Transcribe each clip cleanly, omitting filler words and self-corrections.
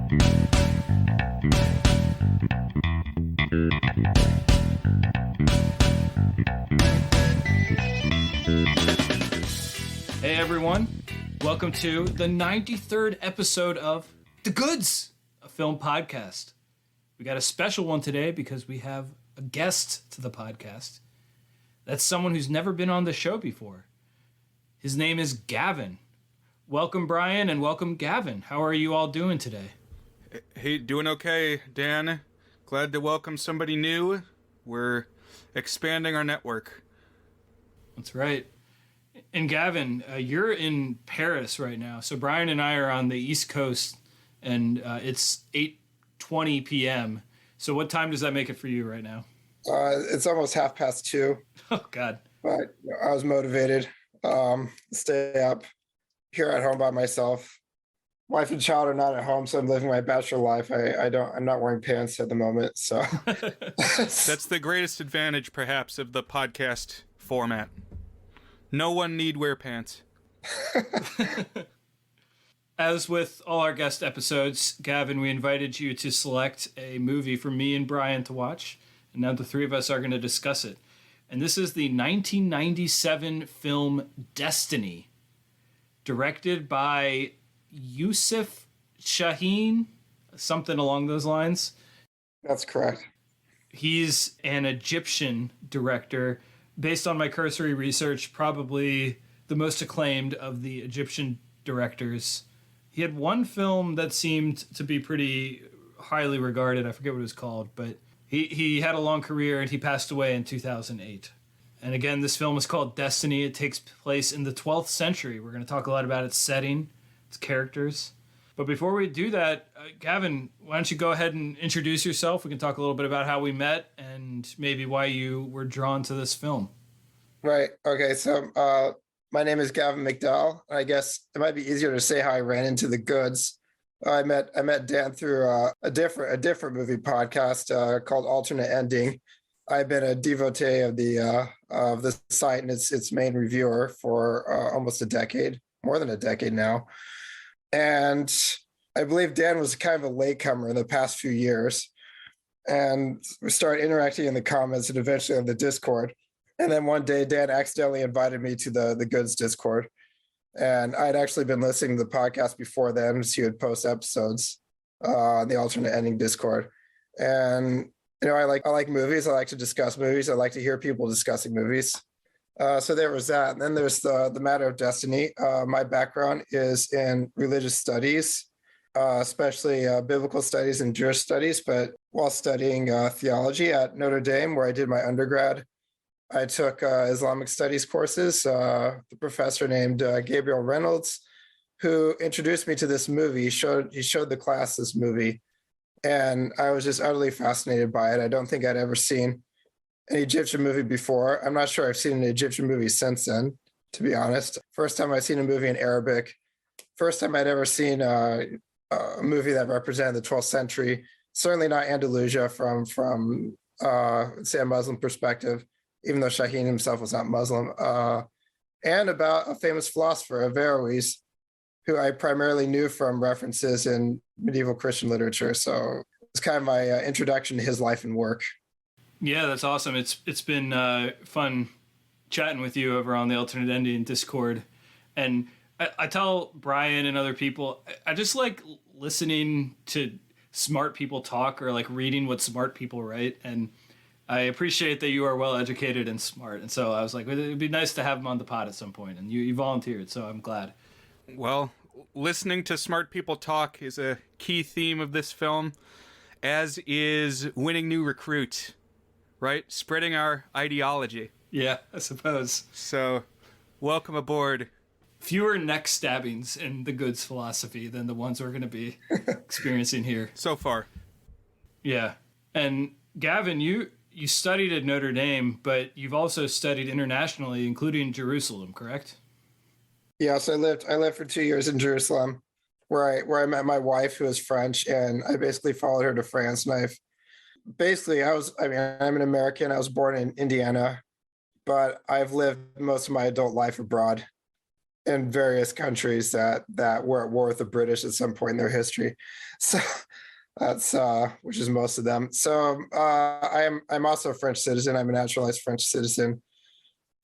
Hey everyone, welcome to the 93rd episode of The Goods, a film podcast. We got a special one today because we have a guest to the podcast. That's someone who's never been on the show before. His name is Gavin. Welcome Brian and welcome Gavin. How are you all doing today? Hey, doing okay, Dan. Glad to welcome somebody new. We're expanding our network. That's right. And Gavin, you're in Paris right now. So Brian and I are on the East Coast, and it's 8:20 p.m. So what time does that make it for you right now? It's almost 2:30. Oh, God. But I was motivated to stay up here at home by myself. Wife and child are not at home, so I'm living my bachelor life. I'm not wearing pants at the moment. So That's the greatest advantage, perhaps, of the podcast format. No one need wear pants. As with all our guest episodes, Gavin, we invited you to select a movie for me and Brian to watch. And now the three of us are going to discuss it. And this is the 1997 film Destiny, directed by Youssef Chahine, something along those lines. That's correct. He's an Egyptian director. Based on my cursory research, probably the most acclaimed of the Egyptian directors. He had one film that seemed to be pretty highly regarded. I forget what it was called, but he had a long career and he passed away in 2008. And again, this film is called Destiny. It takes place in the 12th century. We're going to talk a lot about its setting, its characters. But before we do that, Gavin, why don't you go ahead and introduce yourself? We can talk a little bit about how we met and maybe why you were drawn to this film. Right. Okay. So my name is Gavin McDowell. I guess it might be easier to say how I ran into the goods. I met Dan through a different movie podcast called Alternate Ending. I've been a devotee of the site and its main reviewer for almost a decade, more than a decade now. And I believe Dan was kind of a latecomer in the past few years. And we started interacting in the comments and eventually on the Discord. And then one day, Dan accidentally invited me to the Goods Discord. And I'd actually been listening to the podcast before then, so he would post episodes on the Alternate Ending Discord. And, I like movies. I like to discuss movies. I like to hear people discussing movies. So there was that. And then there's the matter of destiny. My background is in religious studies, especially biblical studies and Jewish studies. But while studying theology at Notre Dame, where I did my undergrad, I took Islamic studies courses. The professor named Gabriel Reynolds, who introduced me to this movie, he showed the class this movie. And I was just utterly fascinated by it. I don't think I'd ever seen an Egyptian movie before. I'm not sure I've seen an Egyptian movie since then, to be honest. First time I've seen a movie in Arabic. First time I'd ever seen a movie that represented the 12th century. Certainly not Andalusia from say a Muslim perspective, even though Shaheen himself was not Muslim. And about a famous philosopher, Averroes, who I primarily knew from references in medieval Christian literature. So it's kind of my introduction to his life and work. Yeah, that's awesome. It's been fun chatting with you over on the Alternate Ending Discord. And I tell Brian and other people, I just like listening to smart people talk or like reading what smart people write. And I appreciate that you are well educated and smart. And so I was like, it'd be nice to have him on the pod at some point. And you volunteered, so I'm glad. Well, listening to smart people talk is a key theme of this film, as is winning new recruits. Right? Spreading our ideology. Yeah, I suppose. So, welcome aboard. Fewer neck stabbings in the goods philosophy than the ones we're going to be experiencing here. So far. Yeah. And Gavin, you studied at Notre Dame, but you've also studied internationally, including Jerusalem, correct? Yes, I lived for 2 years in Jerusalem, where I met my wife, who is French, and I basically followed her to France. And I'm an American. I was born in Indiana, but I've lived most of my adult life abroad. in various countries that were at war with the British at some point in their history. So that's which is most of them. So I'm also a French citizen. I'm a naturalized French citizen.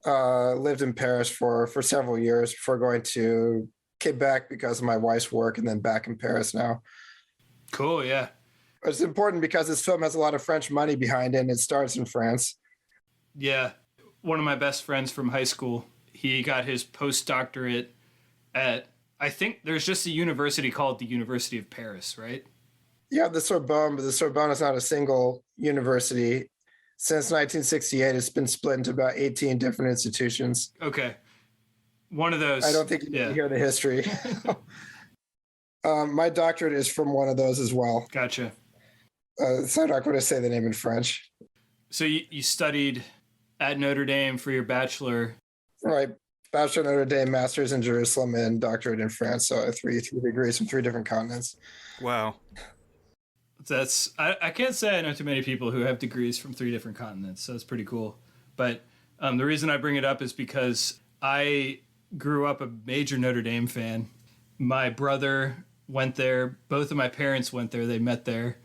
Lived in Paris for several years before going to Quebec because of my wife's work, and then back in Paris now. Cool, yeah. It's important because this film has a lot of French money behind it, and it starts in France. Yeah. One of my best friends from high school, he got his postdoctorate at, I think there's just a university called the University of Paris, right? Yeah, the Sorbonne, but the Sorbonne is not a single university. Since 1968, it's been split into about 18 different institutions. Okay. One of those. I don't think you need to hear the history. My doctorate is from one of those as well. Gotcha. So I'm not going to say the name in French. So you studied at Notre Dame for your bachelor. Right. Bachelor Notre Dame, master's in Jerusalem, and doctorate in France. So three degrees from 3 different continents. Wow. I can't say I know too many people who have degrees from 3 different continents, so it's pretty cool. But the reason I bring it up is because I grew up a major Notre Dame fan. My brother went there. Both of my parents went there. They met there.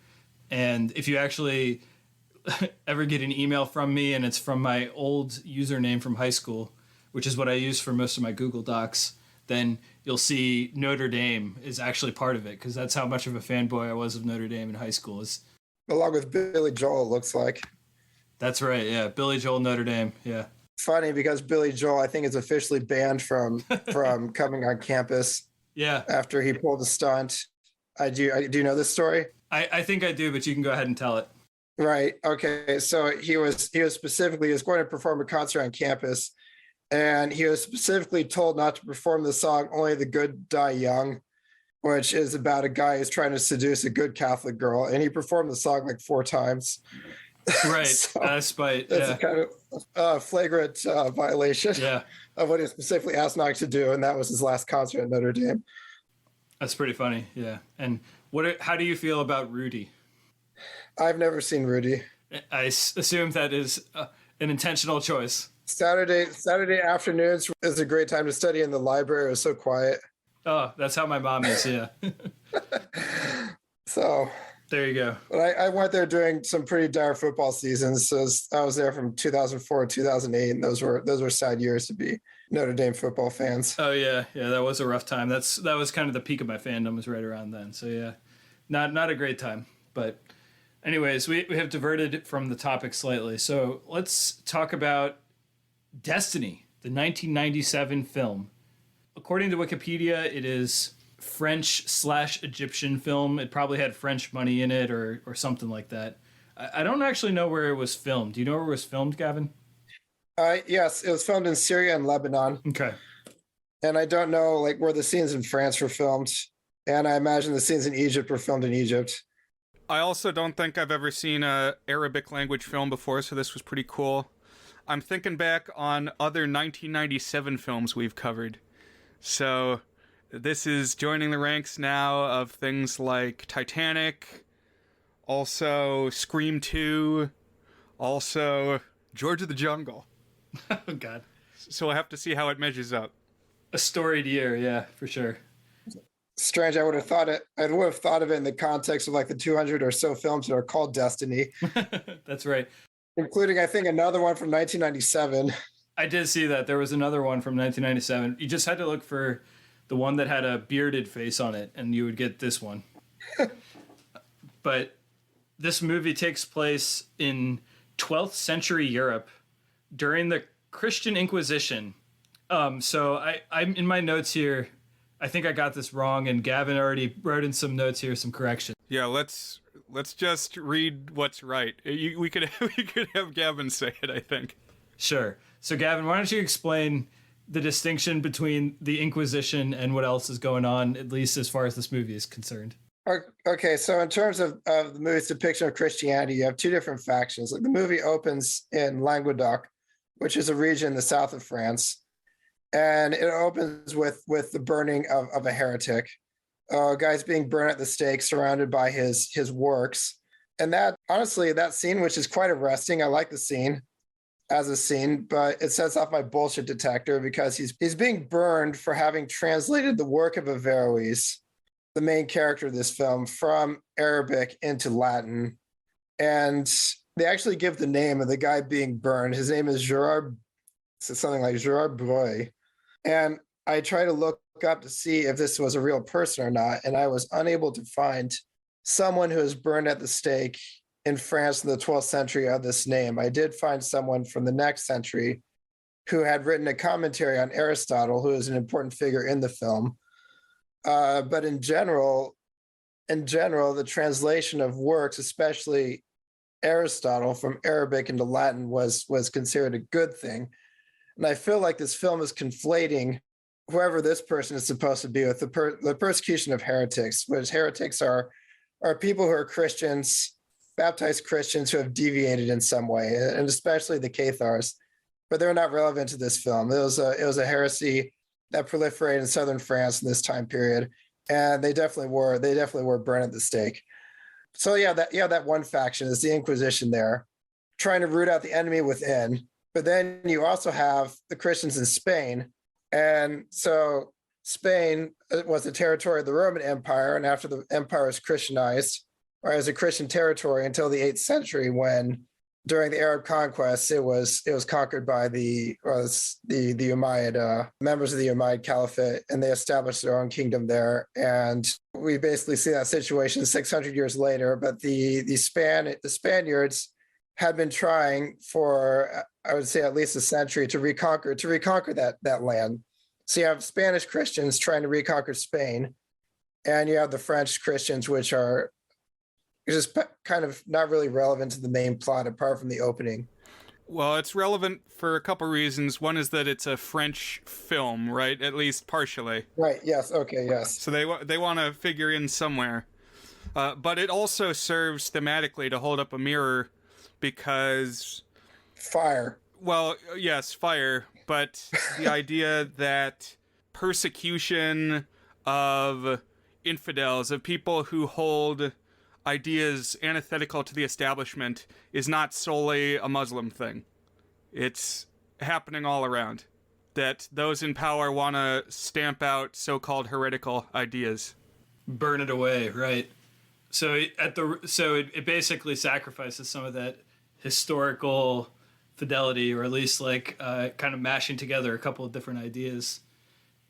And if you actually ever get an email from me and it's from my old username from high school, which is what I use for most of my Google Docs, then you'll see Notre Dame is actually part of it, because that's how much of a fanboy I was of Notre Dame in high school. Along with Billy Joel, it looks like. That's right, yeah. Billy Joel, Notre Dame, yeah. Funny because Billy Joel, I think, is officially banned from coming on campus. Yeah. After he pulled a stunt. Do you know this story? I think I do, but you can go ahead and tell it. Right. Okay. So he was going to perform a concert on campus, and he was specifically told not to perform the song "Only the Good Die Young," which is about a guy who's trying to seduce a good Catholic girl, and he performed the song like 4 times. Right. So spite. that's Yeah. a kind of flagrant violation of what he specifically asked not to do, and that was his last concert at Notre Dame. That's pretty funny. Yeah. And how do you feel about Rudy? I've never seen Rudy. I assume that is an intentional choice. Saturday afternoons is a great time to study in the library. It was so quiet. Oh, that's how my mom is. Yeah. So there you go. But I went there during some pretty dire football seasons. So I was there from 2004 to 2008, and those were sad years to be Notre Dame football fans. Oh yeah, that was a rough time. That was kind of the peak of my fandom, was right around then. So yeah, not a great time. But anyways, we have diverted from the topic slightly. So let's talk about Destiny, the 1997 film. According to Wikipedia, it is French/Egyptian film. It probably had French money in it or something like that. I don't actually know where it was filmed. Do you know where it was filmed, Gavin? Yes, it was filmed in Syria and Lebanon. Okay. And I don't know where the scenes in France were filmed. And I imagine the scenes in Egypt were filmed in Egypt. I also don't think I've ever seen a Arabic language film before, so this was pretty cool. I'm thinking back on other 1997 films we've covered. So this is joining the ranks now of things like Titanic, also Scream 2, also George of the Jungle. Oh, God. So we'll have to see how it measures up. A storied year, yeah, for sure. Strange. I would have thought of it in the context of the 200 or so films that are called Destiny. That's right. Including, I think, another one from 1997. I did see that. There was another one from 1997. You just had to look for the one that had a bearded face on it, and you would get this one. But this movie takes place in 12th century Europe during the Christian Inquisition. So I'm in my notes here. I think I got this wrong, and Gavin already wrote in some notes here, some correction. Yeah, let's just read what's right. We could have Gavin say it, I think. Sure. So Gavin, why don't you explain the distinction between the Inquisition and what else is going on, at least as far as this movie is concerned? Okay, so in terms of the movie's depiction of Christianity, you have 2 different factions. The movie opens in Languedoc, which is a region in the south of France. And it opens with the burning of a heretic. Guy's being burned at the stake, surrounded by his works. And that, honestly, that scene, which is quite arresting, I like the scene. as a scene, but it sets off my bullshit detector because he's being burned for having translated the work of Averroes, the main character of this film, from Arabic into Latin. And they actually give the name of the guy being burned. His name is Gerard, something like Gerard Breuil. And I try to look up to see if this was a real person or not, and I was unable to find someone who was burned at the stake in France in the 12th century of this name. I did find someone from the next century who had written a commentary on Aristotle, who is an important figure in the film. But in general, the translation of works, especially Aristotle, from Arabic into Latin was considered a good thing. And I feel like this film is conflating whoever this person is supposed to be with the persecution of heretics, which heretics are people who are Christians, baptized Christians who have deviated in some way, and especially the Cathars, but they're not relevant to this film. It was a heresy that proliferated in southern France in this time period, and they definitely were burned at the stake. So that one faction is the Inquisition there, trying to root out the enemy within. But then you also have the Christians in Spain, and so Spain was a territory of the Roman Empire, and after the empire was Christianized, or as a Christian territory until the 8th century, when during the Arab conquest it was conquered by the Umayyad members of the Umayyad Caliphate, and they established their own kingdom there. And we basically see that situation 600 years later. But the Spaniards had been trying for, I would say, at least a century to reconquer that land. So you have Spanish Christians trying to reconquer Spain, and you have the French Christians, which are just kind of not really relevant to the main plot apart from the opening. Well, it's relevant for a couple reasons. One is that it's a French film, right? At least partially. Right. Yes. Okay. Yes. So they want to figure in somewhere. But it also serves thematically to hold up a mirror because... Fire. Well, yes, fire. But the idea that persecution of infidels, of people who hold ideas antithetical to the establishment, is not solely a Muslim thing. It's happening all around. That those in power want to stamp out so-called heretical ideas. Burn it away, right? So it basically sacrifices some of that historical fidelity, or at least kind of mashing together a couple of different ideas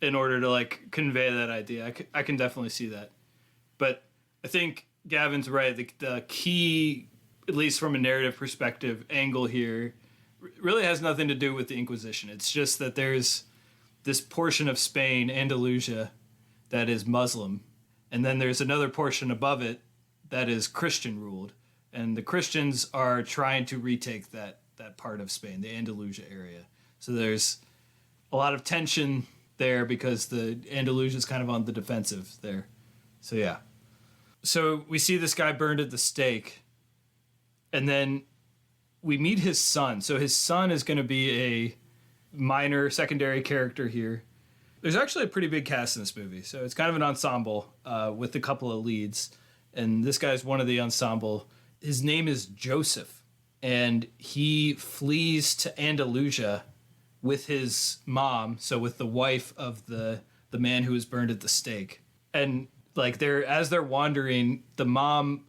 in order to convey that idea. I can definitely see that. But I think Gavin's right. The key, at least from a narrative perspective, angle here really has nothing to do with the Inquisition. It's just that there's this portion of Spain, Andalusia, that is Muslim. And then there's another portion above it that is Christian ruled. And the Christians are trying to retake that part of Spain, the Andalusia area. So there's a lot of tension there because the Andalusia is kind of on the defensive there. So yeah. So we see this guy burned at the stake, and then we meet his son. So his son is going to be a minor secondary character here. There's actually a pretty big cast in this movie, so it's kind of an ensemble with a couple of leads, and this guy's one of the ensemble. His name is Joseph, and he flees to Andalusia with his mom, so with the wife of the man who was burned at the stake. And as they're wandering, the mom,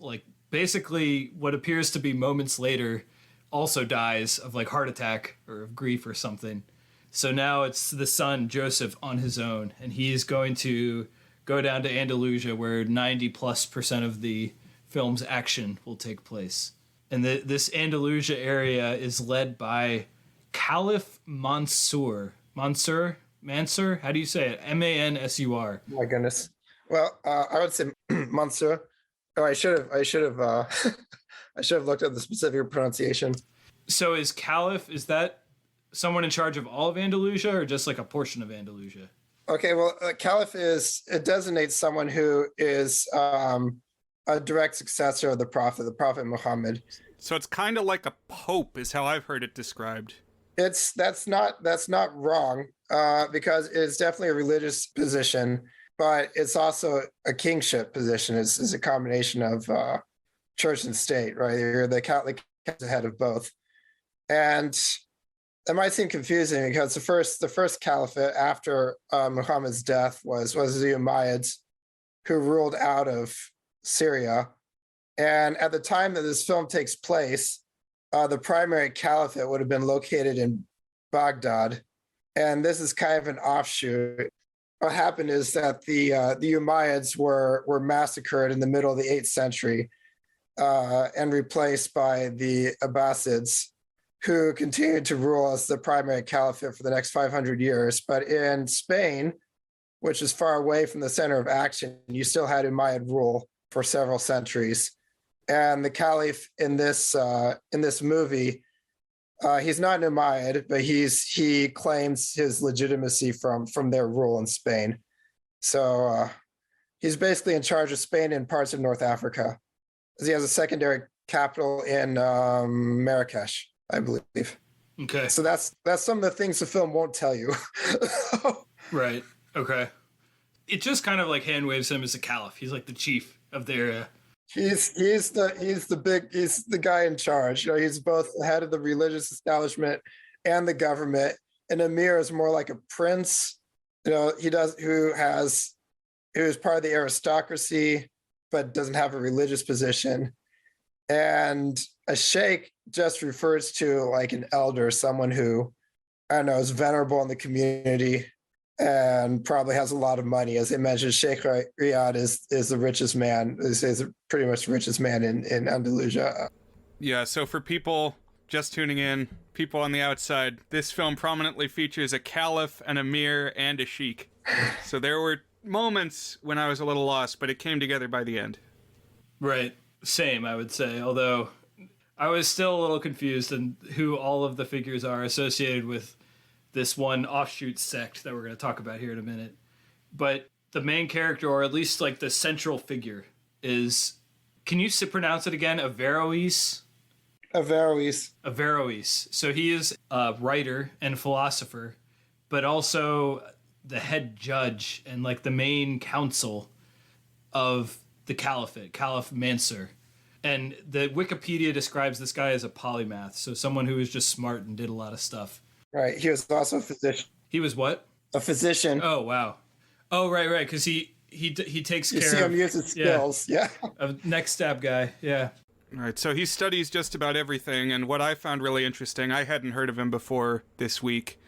basically what appears to be moments later, also dies of heart attack or of grief or something. So now it's the son, Joseph, on his own, and he's going to go down to Andalusia, where 90+% of the film's action will take place. And this Andalusia area is led by Caliph Mansur. Mansur? How do you say it? Mansur. My goodness. Well, I would say Mansur. Oh, I should have I should have looked at the specific pronunciation. So is that someone in charge of all of Andalusia, or just a portion of Andalusia? Okay, well, Caliph it designates someone who is a direct successor of the Prophet Muhammad. So it's kind of like a pope, is how I've heard it described. That's not wrong, because it's definitely a religious position, but it's also a kingship position. It's a combination of church and state, right? You're the Catholic head of both. And It might seem confusing because the first caliphate after Muhammad's death was the Umayyads, who ruled out of Syria. And at the time that this film takes place, the primary caliphate would have been located in Baghdad, and this is kind of an offshoot. What happened is that the Umayyads were massacred in the middle of the 8th century and replaced by the Abbasids, who continued to rule as the primary caliphate for the next 500 years. But in Spain, which is far away from the center of action, you still had Umayyad rule for several centuries. And the caliph in this movie, he's not an Umayyad, but he claims his legitimacy from their rule in Spain. So he's basically in charge of Spain and parts of North Africa. He has a secondary capital in Marrakesh, I believe. Okay. So that's some of the things the film won't tell you. Right. Okay. It just kind of like hand waves him as a caliph. He's like the chief of their. He's the guy in charge. You know, he's both the head of the religious establishment and the government. And Emir is more like a prince. You know, who's part of the aristocracy, but doesn't have a religious position. And a sheikh just refers to like an elder, someone who, I don't know, is venerable in the community and probably has a lot of money. As I mentioned, Sheikh Riyadh is the richest man, is pretty much the richest man in Andalusia. Yeah, so for people just tuning in, people on the outside, this film prominently features a caliph, an emir, and a sheikh. So there were moments when I was a little lost, but it came together by the end. Right. Same, I would say. Although I was still a little confused in who all of the figures are associated with this one offshoot sect that we're going to talk about here in a minute. But the main character, or at least like the central figure, is, can you pronounce it again? Averroes? Averroes. So he is a writer and philosopher, but also the head judge and like the main council of the caliphate, Caliph Mansur. And the Wikipedia describes this guy as a polymath, so someone who was just smart and did a lot of stuff. Right. He was also a physician. He was what? A physician. Oh, wow. Oh, right, because he takes care of... You see him use his skills. Yeah. A next stab guy, yeah. All right, so he studies just about everything, and what I found really interesting, I hadn't heard of him before this week,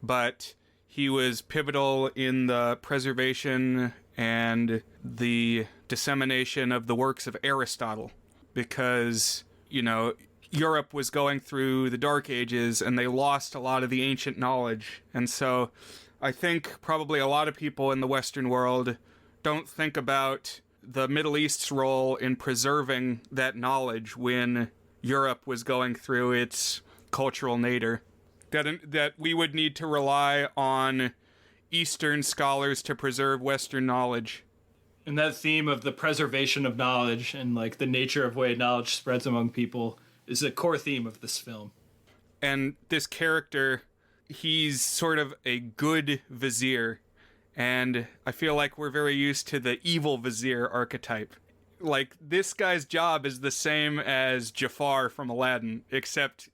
but he was pivotal in the preservation and the dissemination of the works of Aristotle, because, you know, Europe was going through the Dark Ages and they lost a lot of the ancient knowledge. And so I think probably a lot of people in the Western world don't think about the Middle East's role in preserving that knowledge when Europe was going through its cultural nadir. That we would need to rely on Eastern scholars to preserve Western knowledge. And that theme of the preservation of knowledge and like the nature of way knowledge spreads among people is a core theme of this film. And this character, he's sort of a good vizier, and I feel like we're very used to the evil vizier archetype. Like, this guy's job is the same as Jafar from Aladdin, except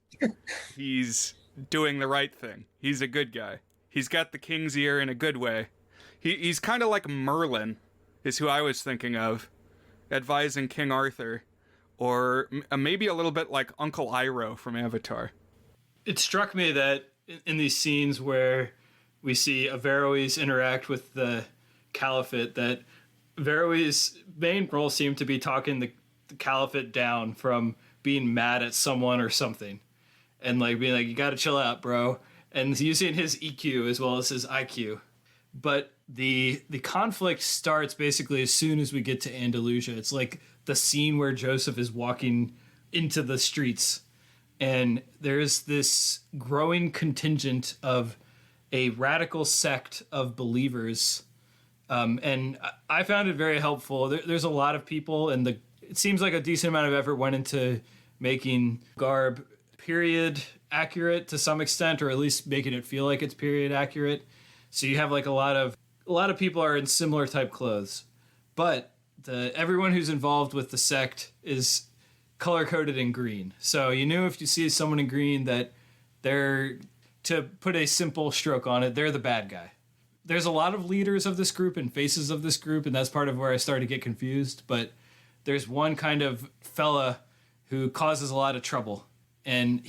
he's doing the right thing. He's a good guy. He's got the king's ear in a good way. He's kind of like Merlin, is who I was thinking of, advising King Arthur. Or maybe a little bit like Uncle Iroh from Avatar. It struck me that in these scenes where we see Averroes interact with the caliphate, that Averroes' main role seemed to be talking the caliphate down from being mad at someone or something. And like being like, you gotta chill out, bro. And using his EQ as well as his IQ. But the conflict starts basically as soon as we get to Andalusia. It's like the scene where Joseph is walking into the streets, and there's this growing contingent of a radical sect of believers. And I found it very helpful. There's a lot of people, and it seems like a decent amount of effort went into making garb period accurate to some extent, or at least making it feel like it's period accurate. So you have like a lot of people are in similar type clothes, but everyone who's involved with the sect is color coded in green. So you knew if you see someone in green that they're to put a simple stroke on it, they're the bad guy. There's a lot of leaders of this group and faces of this group, and that's part of where I started to get confused. But there's one kind of fella who causes a lot of trouble. And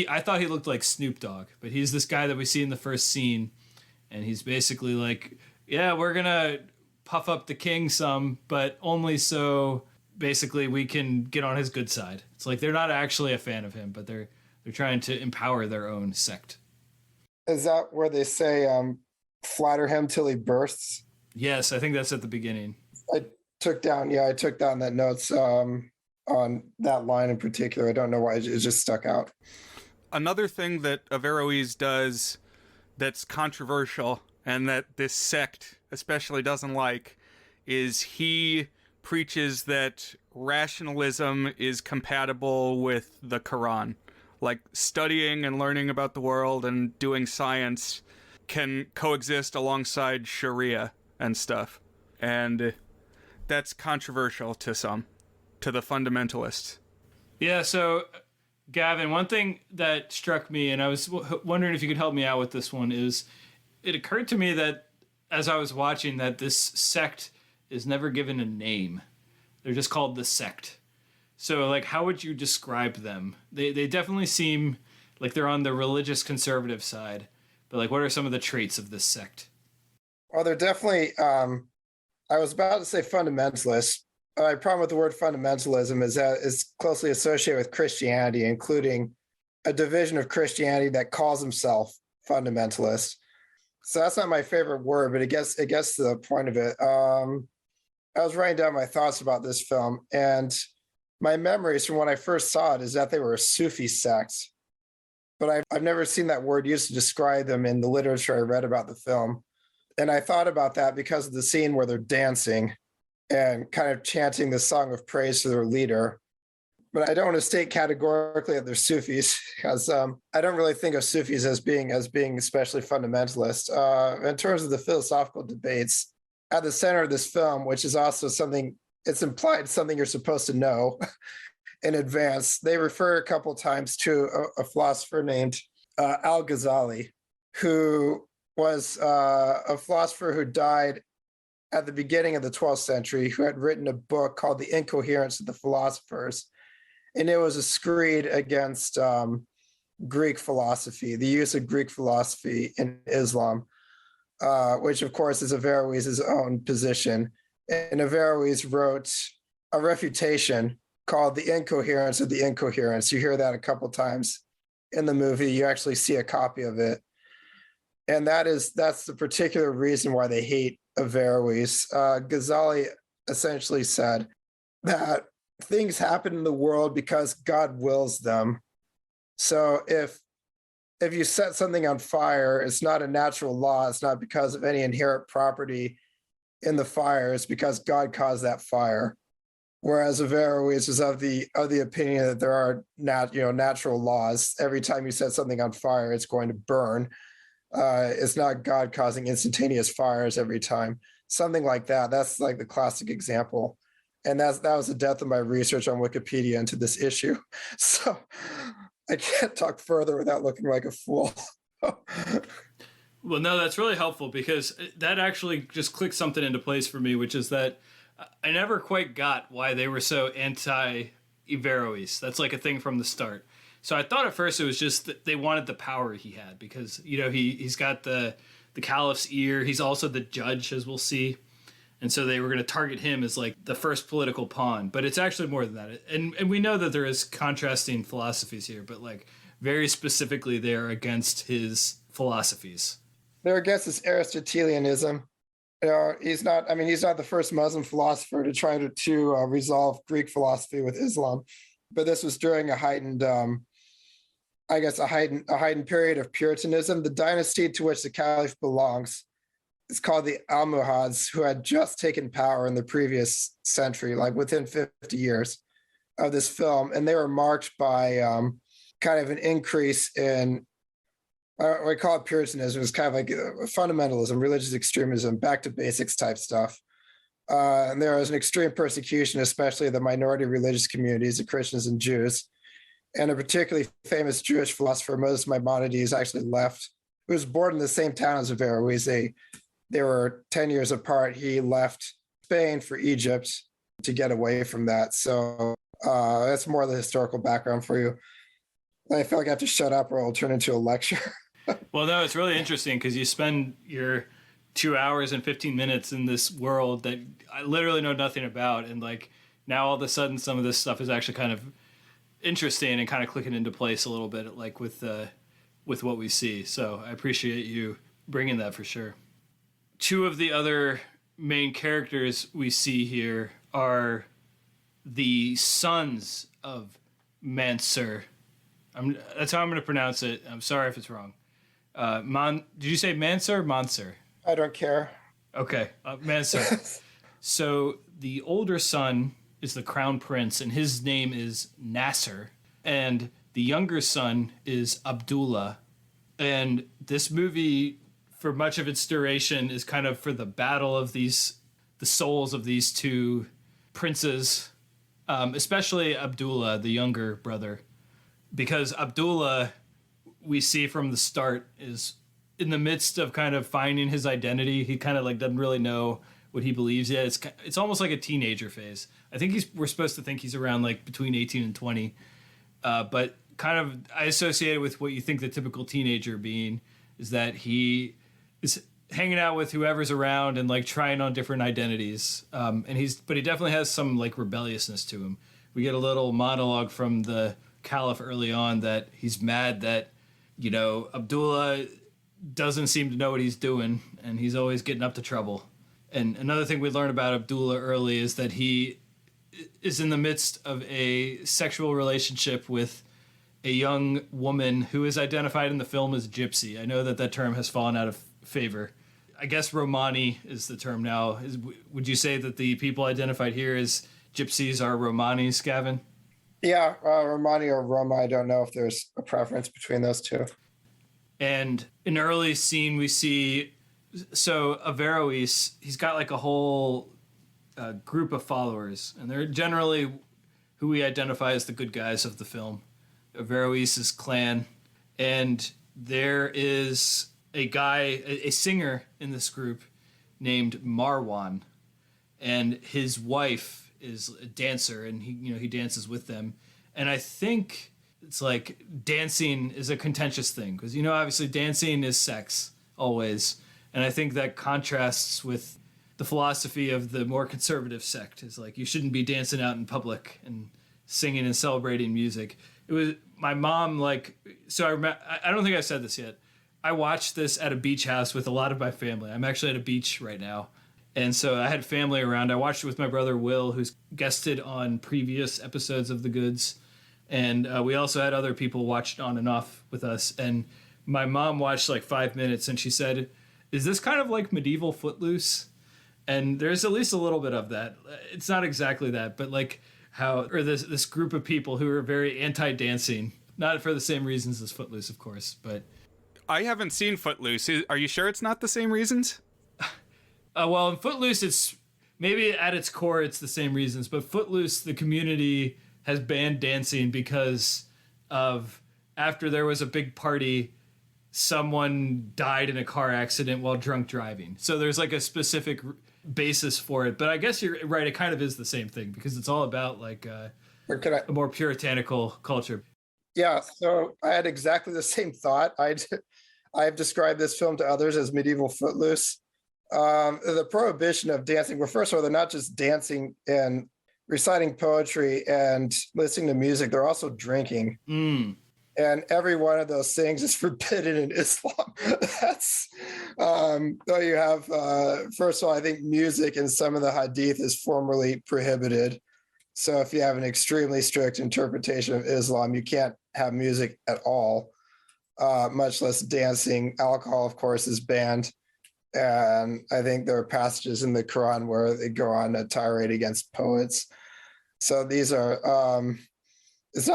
I thought he looked like Snoop Dogg, but he's this guy that we see in the first scene. And he's basically like, yeah, we're going to puff up the king some, but only so basically we can get on his good side. It's like they're not actually a fan of him, but they're trying to empower their own sect. Is that where they say, flatter him till he bursts? Yes, I think that's at the beginning. I took down that notes on that line in particular. I don't know why it just stuck out. Another thing that Averroes does that's controversial and that this sect especially doesn't like is he preaches that rationalism is compatible with the Quran. Like studying and learning about the world and doing science can coexist alongside Sharia and stuff. And that's controversial to some, to the fundamentalists. Yeah, so Gavin, one thing that struck me, and I was wondering if you could help me out with this one, is it occurred to me that as I was watching that this sect is never given a name. They're just called the sect. So, like, how would you describe them? They definitely seem like they're on the religious conservative side, but, like, what are some of the traits of this sect? Well, they're definitely, I was about to say fundamentalist. My problem with the word fundamentalism is that it's closely associated with Christianity, including a division of Christianity that calls himself fundamentalist. So that's not my favorite word, but it gets to the point of it. I was writing down my thoughts about this film, and my memories from when I first saw it is that they were a Sufi sect, but I've never seen that word used to describe them in the literature I read about the film. And I thought about that because of the scene where they're dancing and kind of chanting the song of praise to their leader. But I don't want to state categorically that they're Sufis, because I don't really think of Sufis as being especially fundamentalist. In terms of the philosophical debates, at the center of this film, which is also something, it's implied something you're supposed to know in advance, they refer a couple times to a philosopher named Al-Ghazali, who was a philosopher who died at the beginning of the 12th century, who had written a book called The Incoherence of the Philosophers. And it was a screed against Greek philosophy, the use of Greek philosophy in Islam, which of course is Averroes' own position. And Averroes wrote a refutation called The Incoherence of the Incoherence. You hear that a couple times in the movie. You actually see a copy of it. And that's the particular reason why they hate Averroes. Ghazali essentially said that things happen in the world because God wills them. So if you set something on fire, it's not a natural law. It's not because of any inherent property in the fire. It's because God caused that fire. Whereas Averroes is of the opinion that there are natural laws. Every time you set something on fire, it's going to burn. It's not God causing instantaneous fires every time. Something like that. That's like the classic example. And that was the depth of my research on Wikipedia into this issue. So I can't talk further without looking like a fool. Well, no, that's really helpful, because that actually just clicked something into place for me, which is that I never quite got why they were so anti-Averroes. That's like a thing from the start. So I thought at first it was just that they wanted the power he had, because, he's got the caliph's ear. He's also the judge, as we'll see. And so they were going to target him as like the first political pawn. But it's actually more than that. And we know that there is contrasting philosophies here, but like very specifically they're against his philosophies. They're against this Aristotelianism. He's not the first Muslim philosopher to try to resolve Greek philosophy with Islam. But this was during a heightened period of Puritanism. The dynasty to which the caliph belongs is called the Almohads, who had just taken power in the previous century, like within 50 years of this film. And they were marked by kind of an increase in, we call it Puritanism. It's kind of like fundamentalism, religious extremism, back to basics type stuff. And there was an extreme persecution, especially of the minority religious communities, the Christians and Jews. and a particularly famous Jewish philosopher, Moses Maimonides, actually left. He was born in the same town as Averroes. They were 10 years apart. He left Spain for Egypt to get away from that. So that's more of the historical background for you. I feel like I have to shut up or it'll turn into a lecture. Well, no, it's really interesting because you spend your 2 hours and 15 minutes in this world that I literally know nothing about. And like now all of a sudden some of this stuff is actually kind of interesting and kind of clicking into place a little bit, like with what we see. So I appreciate you bringing that for sure. Two of the other main characters we see here are the sons of Mansur. That's how I'm going to pronounce it. I'm sorry if it's wrong. Did you say Mansur? Mansur. I don't care. Okay, Mansur. So the older son is the crown prince, and his name is Nasser. And the younger son is Abdullah. And this movie, for much of its duration, is kind of for the battle of the souls of these two princes, especially Abdullah, the younger brother. Because Abdullah, we see from the start, is in the midst of kind of finding his identity. He kind of like doesn't really know what he believes yet. It's almost like a teenager phase. I think we're supposed to think he's around like between 18 and 20. But kind of I associate it with what you think the typical teenager being is that he is hanging out with whoever's around and like trying on different identities. But he definitely has some like rebelliousness to him. We get a little monologue from the Caliph early on that he's mad that, Abdullah doesn't seem to know what he's doing and he's always getting up to trouble. And another thing we learn about Abdullah early is that he is in the midst of a sexual relationship with a young woman who is identified in the film as gypsy. I know that term has fallen out of favor. I guess Romani is the term now. Would you say that the people identified here as gypsies are Romanis, Gavin? Yeah, Romani or Roma. I don't know if there's a preference between those two. And in an early scene, we see, so Averroes, he's got like a whole group of followers, and they're generally who we identify as the good guys of the film. Averroes' clan. And there is a guy, a singer in this group named Marwan, and his wife is a dancer, and he dances with them. And I think it's like dancing is a contentious thing because obviously dancing is sex always, and I think that contrasts with the philosophy of the more conservative sect is like you shouldn't be dancing out in public and singing and celebrating music. It was my mom so I don't think I said this yet. I watched this at a beach house with a lot of my family. I'm actually at a beach right now. And so I had family around. I watched it with my brother Will, who's guested on previous episodes of The Goods. And we also had other people watch on and off with us. And my mom watched like 5 minutes and she said, "Is this kind of like medieval Footloose?" And there's at least a little bit of that. It's not exactly that, but like this group of people who are very anti-dancing, not for the same reasons as Footloose, of course, but... I haven't seen Footloose. Are you sure it's not the same reasons? Well, in Footloose, it's maybe at its core, it's the same reasons. But Footloose, the community has banned dancing because of after there was a big party, someone died in a car accident while drunk driving. So there's like a specific basis for it. But I guess you're right. It kind of is the same thing because it's all about like a more puritanical culture. Yeah. So I had exactly the same thought. I've described this film to others as medieval Footloose. The prohibition of dancing, well, first of all, they're not just dancing and reciting poetry and listening to music, they're also drinking. And every one of those things is forbidden in Islam. That's, though you have, first of all, I think music in some of the hadith is formally prohibited. So if you have an extremely strict interpretation of Islam, you can't have music at all, much less dancing. Alcohol, of course, is banned. And I think there are passages in the Quran where they go on a tirade against poets. So these are, it's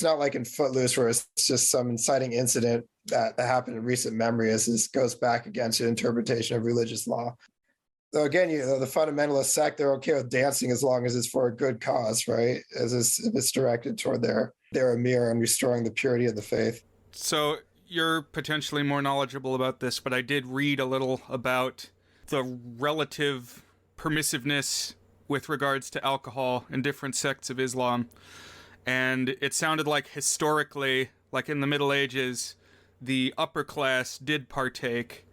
not like in Footloose where it's just some inciting incident that happened in recent memory, as this goes back against an interpretation of religious law. Though again, the fundamentalist sect, they're okay with dancing as long as it's for a good cause, right? As it's directed toward their they're a mirror and restoring the purity of the faith. So you're potentially more knowledgeable about this, but I did read a little about the relative permissiveness with regards to alcohol in different sects of Islam. And it sounded like historically, like in the Middle Ages, the upper class did partake.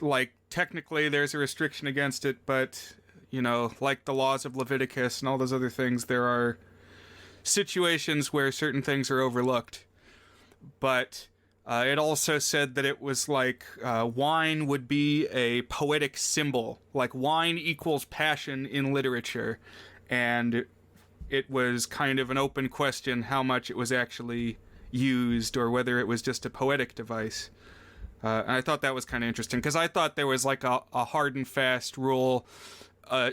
Like, technically there's a restriction against it, but, you know, like the laws of Leviticus and all those other things, there are situations where certain things are overlooked. But it also said that it was like wine would be a poetic symbol. Like, wine equals passion in literature. And it was kind of an open question how much it was actually used or whether it was just a poetic device. And I thought that was kind of interesting because I thought there was like a hard and fast rule,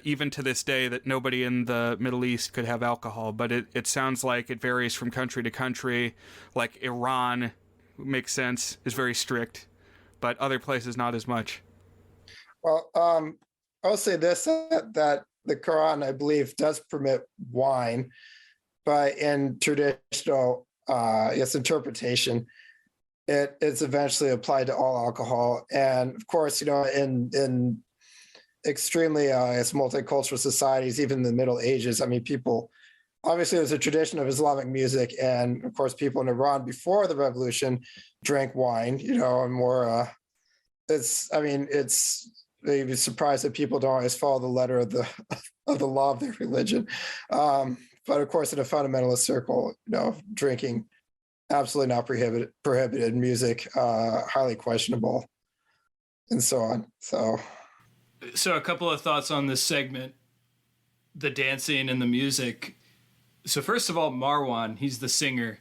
even to this day, that nobody in the Middle East could have alcohol. But it sounds like it varies from country to country. Like Iran, makes sense, is very strict, but other places not as much. Well, I'll say this, that the Quran, I believe, does permit wine, but in traditional interpretation, it's eventually applied to all alcohol. And of course, you know, in extremely multicultural societies, even in the Middle Ages, I mean, people, obviously there's a tradition of Islamic music, and of course people in Iran before the revolution drank wine, you know, and more, you'd be surprised that people don't always follow the letter of the law of their religion. But of course, in a fundamentalist circle, you know, drinking, absolutely not prohibited, music, highly questionable, and so on. So a couple of thoughts on this segment, the dancing and the music. So first of all, Marwan, he's the singer.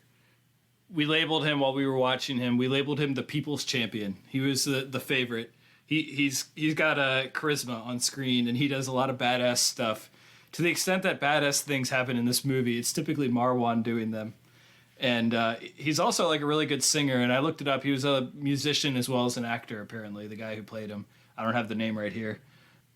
We labeled him while we were watching him. We labeled him the people's champion. He was the favorite. He's got a charisma on screen, and he does a lot of badass stuff. To the extent that badass things happen in this movie, it's typically Marwan doing them. And he's also like a really good singer. And I looked it up. He was a musician as well as an actor, apparently, the guy who played him. I don't have the name right here.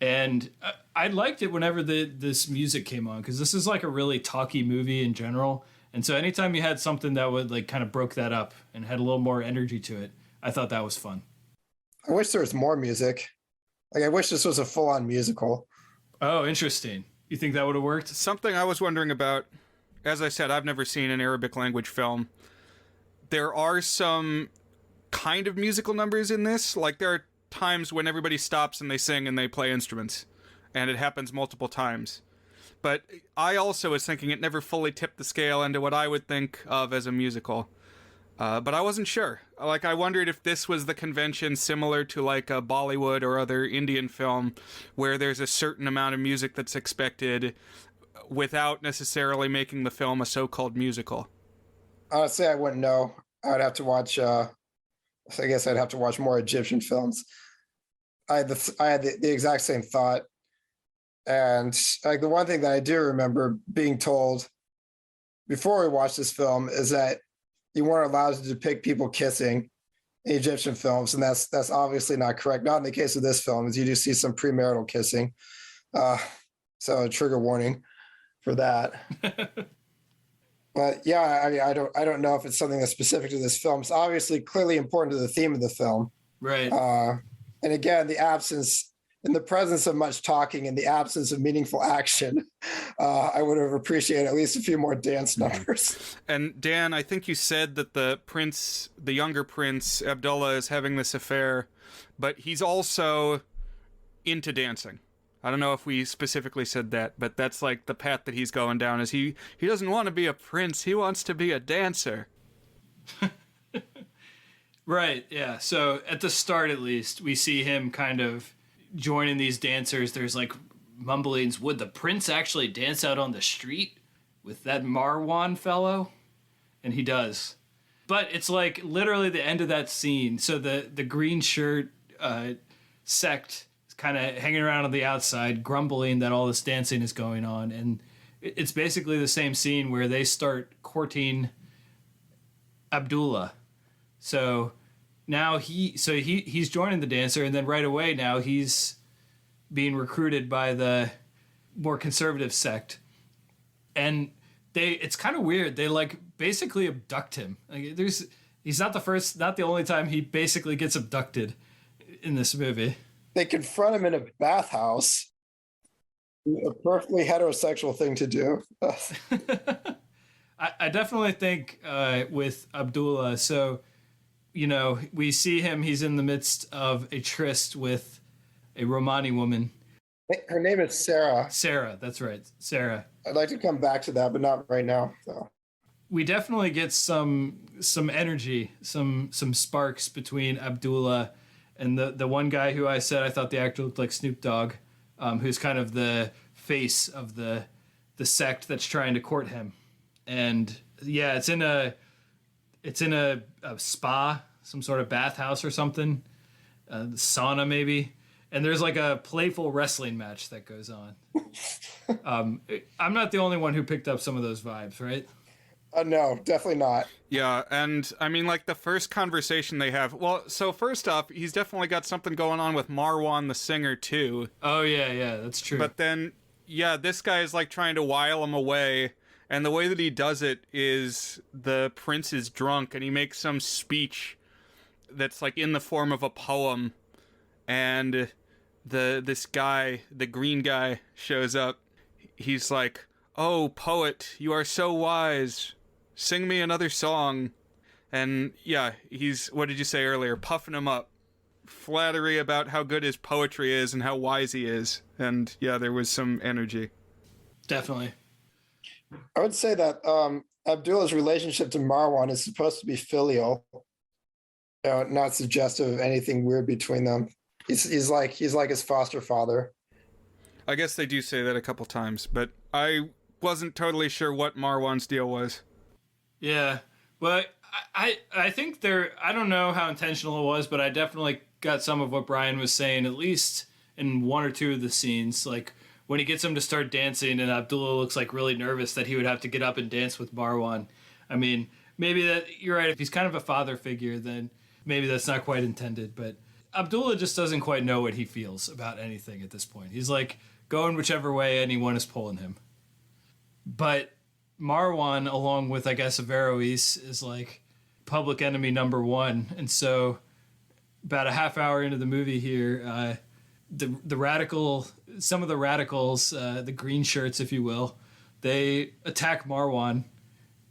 And I liked it whenever this music came on, because this is like a really talky movie in general. And so anytime you had something that would like kind of broke that up and had a little more energy to it, I thought that was fun. I wish there was more music. Like, I wish this was a full-on musical. Oh, interesting. You think that would have worked? Something I was wondering about, as I said, I've never seen an Arabic language film. There are some kind of musical numbers in this. Like, there are times when everybody stops and they sing and they play instruments, and it happens multiple times. But I also was thinking it never fully tipped the scale into what I would think of as a musical. But I wasn't sure. Like, I wondered if this was the convention similar to like a Bollywood or other Indian film where there's a certain amount of music that's expected without necessarily making the film a so-called musical. Honestly, I wouldn't know. I'd have to watch, I guess I'd have to watch more Egyptian films. I had the exact same thought. And like, the one thing that I do remember being told before we watched this film is that you weren't allowed to depict people kissing in Egyptian films, and that's obviously not correct. Not in the case of this film, as you do see some premarital kissing. So a trigger warning for that. But yeah, I mean, I don't know if it's something that's specific to this film. It's obviously clearly important to the theme of the film, right? And again, in the presence of much talking and the absence of meaningful action, I would have appreciated at least a few more dance numbers. And Dan, I think you said that the younger prince, Abdullah, is having this affair, but he's also into dancing. I don't know if we specifically said that, but that's like the path that he's going down, is he doesn't want to be a prince, he wants to be a dancer. Right, yeah. So at the start, at least, we see him kind of joining these dancers. There's like mumblings, would the prince actually dance out on the street with that Marwan fellow? And he does. But it's like literally the end of that scene. So the green shirt sect is kind of hanging around on the outside, grumbling that all this dancing is going on. And it's basically the same scene where they start courting Abdullah. So now he's joining the dancer, and then right away now he's being recruited by the more conservative sect. And it's kind of weird. They like basically abduct him. Like, he's not the only time he basically gets abducted in this movie. They confront him in a bathhouse. A perfectly heterosexual thing to do. I definitely think with Abdullah, so, we see him, he's in the midst of a tryst with a Romani woman. Her name is Sarah. Sarah, that's right, Sarah. I'd like to come back to that, but not right now. So we definitely get some energy, some sparks between Abdullah and the one guy who I said I thought the actor looked like Snoop Dogg, who's kind of the face of the sect that's trying to court him. And yeah, it's in a spa, some sort of bathhouse or something, sauna maybe. And there's like a playful wrestling match that goes on. I'm not the only one who picked up some of those vibes, right? No, definitely not. Yeah, and I mean, like, the first conversation they have. Well, so first off, he's definitely got something going on with Marwan, the singer, too. Oh, yeah, that's true. But then, yeah, this guy is, like, trying to while him away. And the way that he does it is the prince is drunk, and he makes some speech that's, like, in the form of a poem. And this guy, the green guy, shows up. He's like, "Oh, poet, you are so wise. Sing me another song." And yeah, he's, what did you say earlier? Puffing him up. Flattery about how good his poetry is and how wise he is. And yeah, there was some energy. Definitely. I would say that Abdullah's relationship to Marwan is supposed to be filial. Not suggestive of anything weird between them. He's like his foster father. I guess they do say that a couple times, but I wasn't totally sure what Marwan's deal was. Yeah, but I think I don't know how intentional it was, but I definitely got some of what Brian was saying, at least in one or two of the scenes. Like when he gets him to start dancing and Abdullah looks like really nervous that he would have to get up and dance with Marwan. I mean, maybe that you're right. If he's kind of a father figure, then maybe that's not quite intended, but Abdullah just doesn't quite know what he feels about anything at this point. He's like going whichever way anyone is pulling him. But Marwan, along with, I guess, Averroes, is like public enemy number one. And so about a half hour into the movie here, some of the radicals, the green shirts, if you will, they attack Marwan.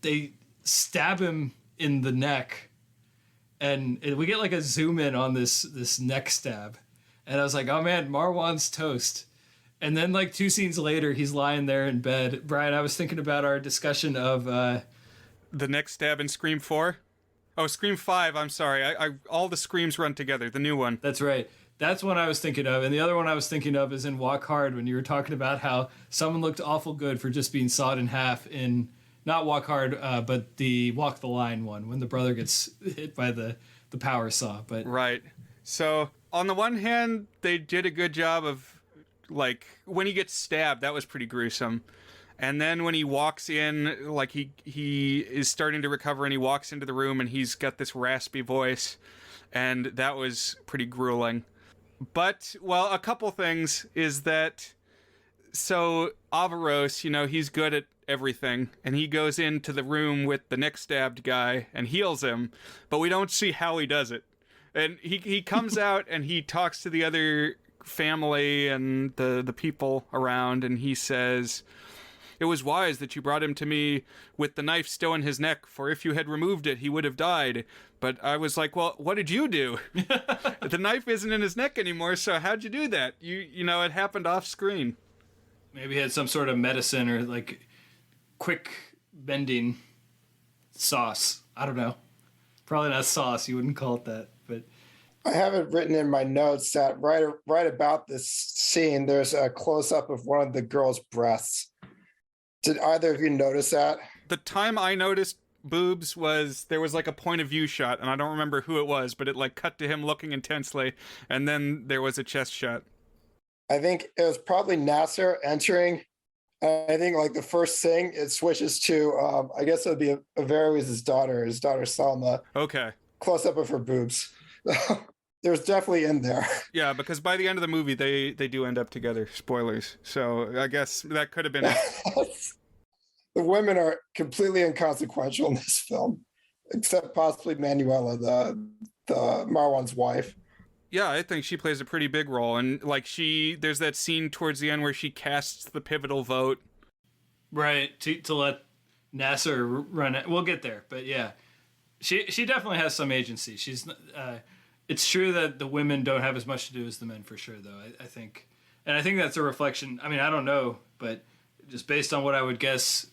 They stab him in the neck. And we get like a zoom in on this neck stab. And I was like, oh man, Marwan's toast. And then like 2 scenes later, he's lying there in bed. Brian, I was thinking about our discussion of... the neck stab in Scream 4? Oh, Scream 5, I'm sorry. I all the Screams run together, the new one. That's right. That's one I was thinking of. And the other one I was thinking of is in Walk Hard, when you were talking about how someone looked awful good for just being sawed in half in... Not Walk Hard, but the Walk the Line one, when the brother gets hit by the power saw. But right. So, on the one hand, they did a good job of, like, when he gets stabbed, that was pretty gruesome. And then when he walks in, like, he is starting to recover, and he walks into the room, and he's got this raspy voice, and that was pretty grueling. But, well, a couple things is that, so, Averroes, he's good at everything, and he goes into the room with the neck stabbed guy and heals him, but we don't see how he does it. And he comes out and he talks to the other family and the people around, and he says, "It was wise that you brought him to me with the knife still in his neck, for if you had removed it, he would have died." But I was like, well, what did you do? The knife isn't in his neck anymore, so how'd you do that? It happened off screen. Maybe he had some sort of medicine or like quick bending sauce. I don't know. Probably not sauce. You wouldn't call it that, but I have it written in my notes that right about this scene, there's a close up of one of the girl's breasts. Did either of you notice that? The time I noticed boobs was there was like a point of view shot, and I don't remember who it was, but it like cut to him looking intensely, and then there was a chest shot. I think it was probably Nasser entering. I think like the first thing it switches to, I guess it would be Averroes' his daughter Salma. Okay. Close up of her boobs. There's definitely in there. Yeah, because by the end of the movie, they do end up together. Spoilers. So I guess that could have been it. the women are completely inconsequential in this film, except possibly Manuela, the Marwan's wife. Yeah, I think she plays a pretty big role, and like there's that scene towards the end where she casts the pivotal vote. Right, to let Nasser run it. We'll get there, but yeah, she definitely has some agency. She's it's true that the women don't have as much to do as the men, for sure, though. I think, and I think that's a reflection. I mean, I don't know, but just based on what I would guess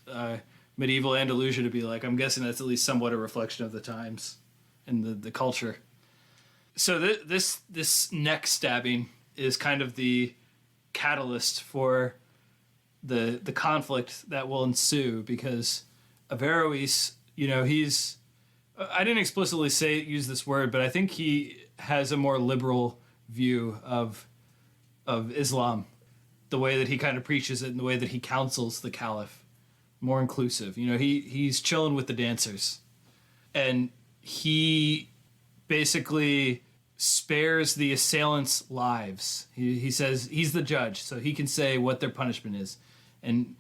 medieval Andalusia to be like, I'm guessing that's at least somewhat a reflection of the times and the culture. So this neck stabbing is kind of the catalyst for the conflict that will ensue, because Averroes, he's, I didn't explicitly use this word, but I think he has a more liberal view of Islam, the way that he kind of preaches it and the way that he counsels the caliph, more inclusive. He's chilling with the dancers, and he basically spares the assailants' lives. He says he's the judge, so he can say what their punishment is. And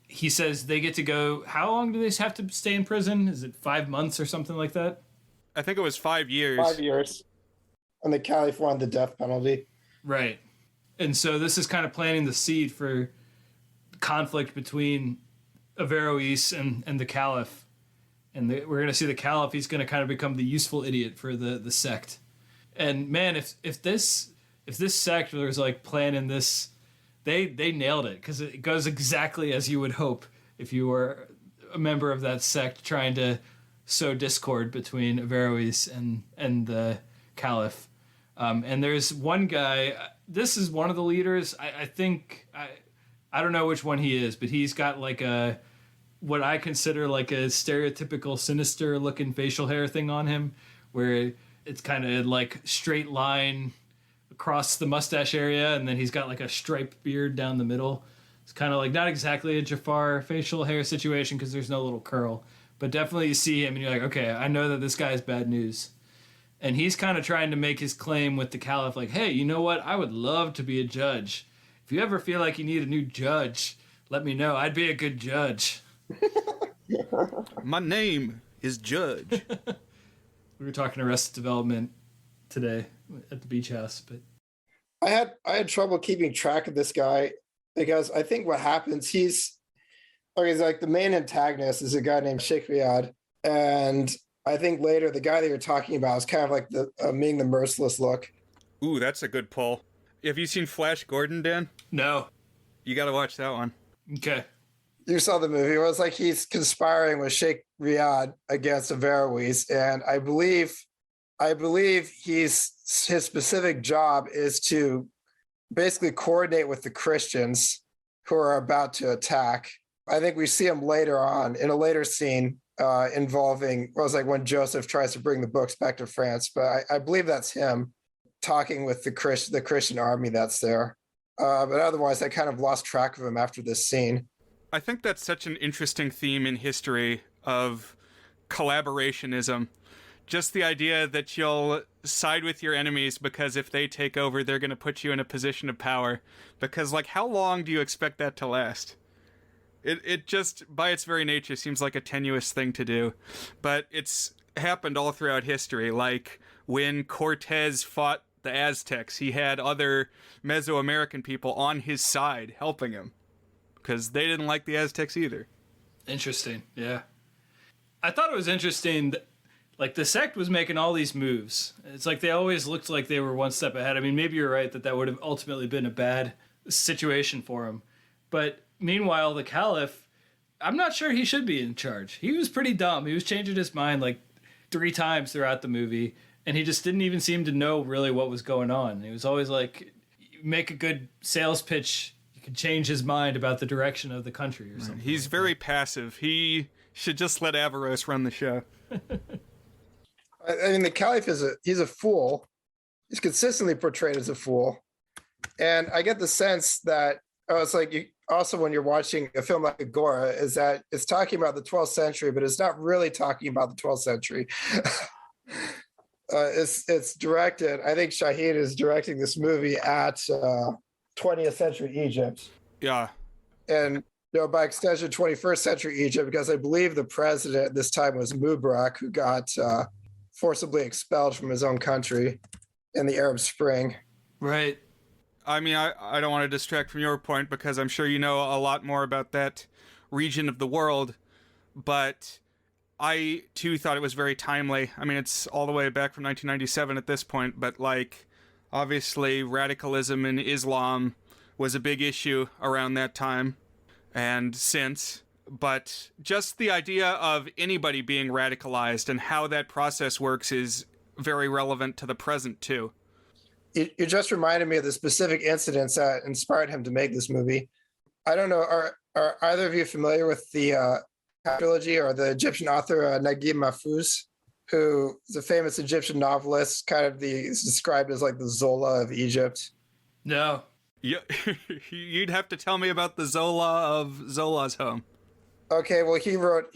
he says they get to go, how long do they have to stay in prison? Is it 5 months or something like that? I think it was 5 years. 5 years. And the caliph wanted the death penalty. Right. And so this is kind of planting the seed for conflict between Averroes and the caliph. And we're going to see the caliph, he's going to kind of become the useful idiot for the sect. And man, if this sect was like planning this, they nailed it, because it goes exactly as you would hope if you were a member of that sect trying to sow discord between Averroes and the caliph. And there's one guy, this is one of the leaders. I think, I don't know which one he is, but he's got like what I consider like a stereotypical sinister looking facial hair thing on him, where it's kind of like straight line across the mustache area, and then he's got like a striped beard down the middle. It's kind of like not exactly a Jafar facial hair situation because there's no little curl, but definitely you see him and you're like, okay, I know that this guy's bad news. And he's kind of trying to make his claim with the caliph, like, hey, you know what? I would love to be a judge. If you ever feel like you need a new judge, let me know. I'd be a good judge. My name is Judge. We were talking Arrested Development today at the beach house, but I had trouble keeping track of this guy, because I think what happens, he's like the main antagonist is a guy named Sheikh Riyad, and I think later the guy that you're talking about is kind of like the being the merciless look. Ooh, that's a good pull. Have you seen Flash Gordon, Dan? no. You got to watch that one. Okay. You saw the movie. It was like he's conspiring with Sheikh Riyad against Averroes, and I believe his specific job is to basically coordinate with the Christians who are about to attack. I think we see him later on in a later scene involving, well, it was like when Joseph tries to bring the books back to France, but I believe that's him talking with the Christian army that's there. But otherwise, I kind of lost track of him after this scene. I think that's such an interesting theme in history of collaborationism. Just the idea that you'll side with your enemies because if they take over, they're going to put you in a position of power. Because, like, how long do you expect that to last? It just, by its very nature, seems like a tenuous thing to do. But it's happened all throughout history. Like, when Cortez fought the Aztecs, he had other Mesoamerican people on his side helping him. Because they didn't like the Aztecs either. Interesting, yeah. I thought it was interesting that, like, the sect was making all these moves. It's like they always looked like they were one step ahead. I mean, maybe you're right that would have ultimately been a bad situation for him. But meanwhile, the caliph, I'm not sure he should be in charge. He was pretty dumb. He was changing his mind like 3 times throughout the movie, and he just didn't even seem to know really what was going on. He was always like, make a good sales pitch, you could change his mind about the direction of the country or something. He's very passive. He should just let Averroes run the show. I mean, the caliph he's a fool. He's consistently portrayed as a fool. And I get the sense that, it's like also when you're watching a film like Agora, is that it's talking about the 12th century, but it's not really talking about the 12th century. It's directed, I think Shahid is directing this movie at 20th century Egypt. Yeah. And by extension, 21st century Egypt, because I believe the president at this time was Mubarak, who got forcibly expelled from his own country in the Arab Spring. Right. I mean, I don't want to distract from your point because I'm sure you know a lot more about that region of the world, but I too thought it was very timely. I mean, it's all the way back from 1997 at this point, but like, obviously, radicalism in Islam was a big issue around that time and since. But just the idea of anybody being radicalized and how that process works is very relevant to the present too. You just reminded me of the specific incidents that inspired him to make this movie. I don't know, are either of you familiar with the trilogy or the Egyptian author Naguib Mahfouz, who is a famous Egyptian novelist, kind of is described as like the Zola of Egypt? No. Yeah, you'd have to tell me about the Zola of Zola's home. Okay, well, he wrote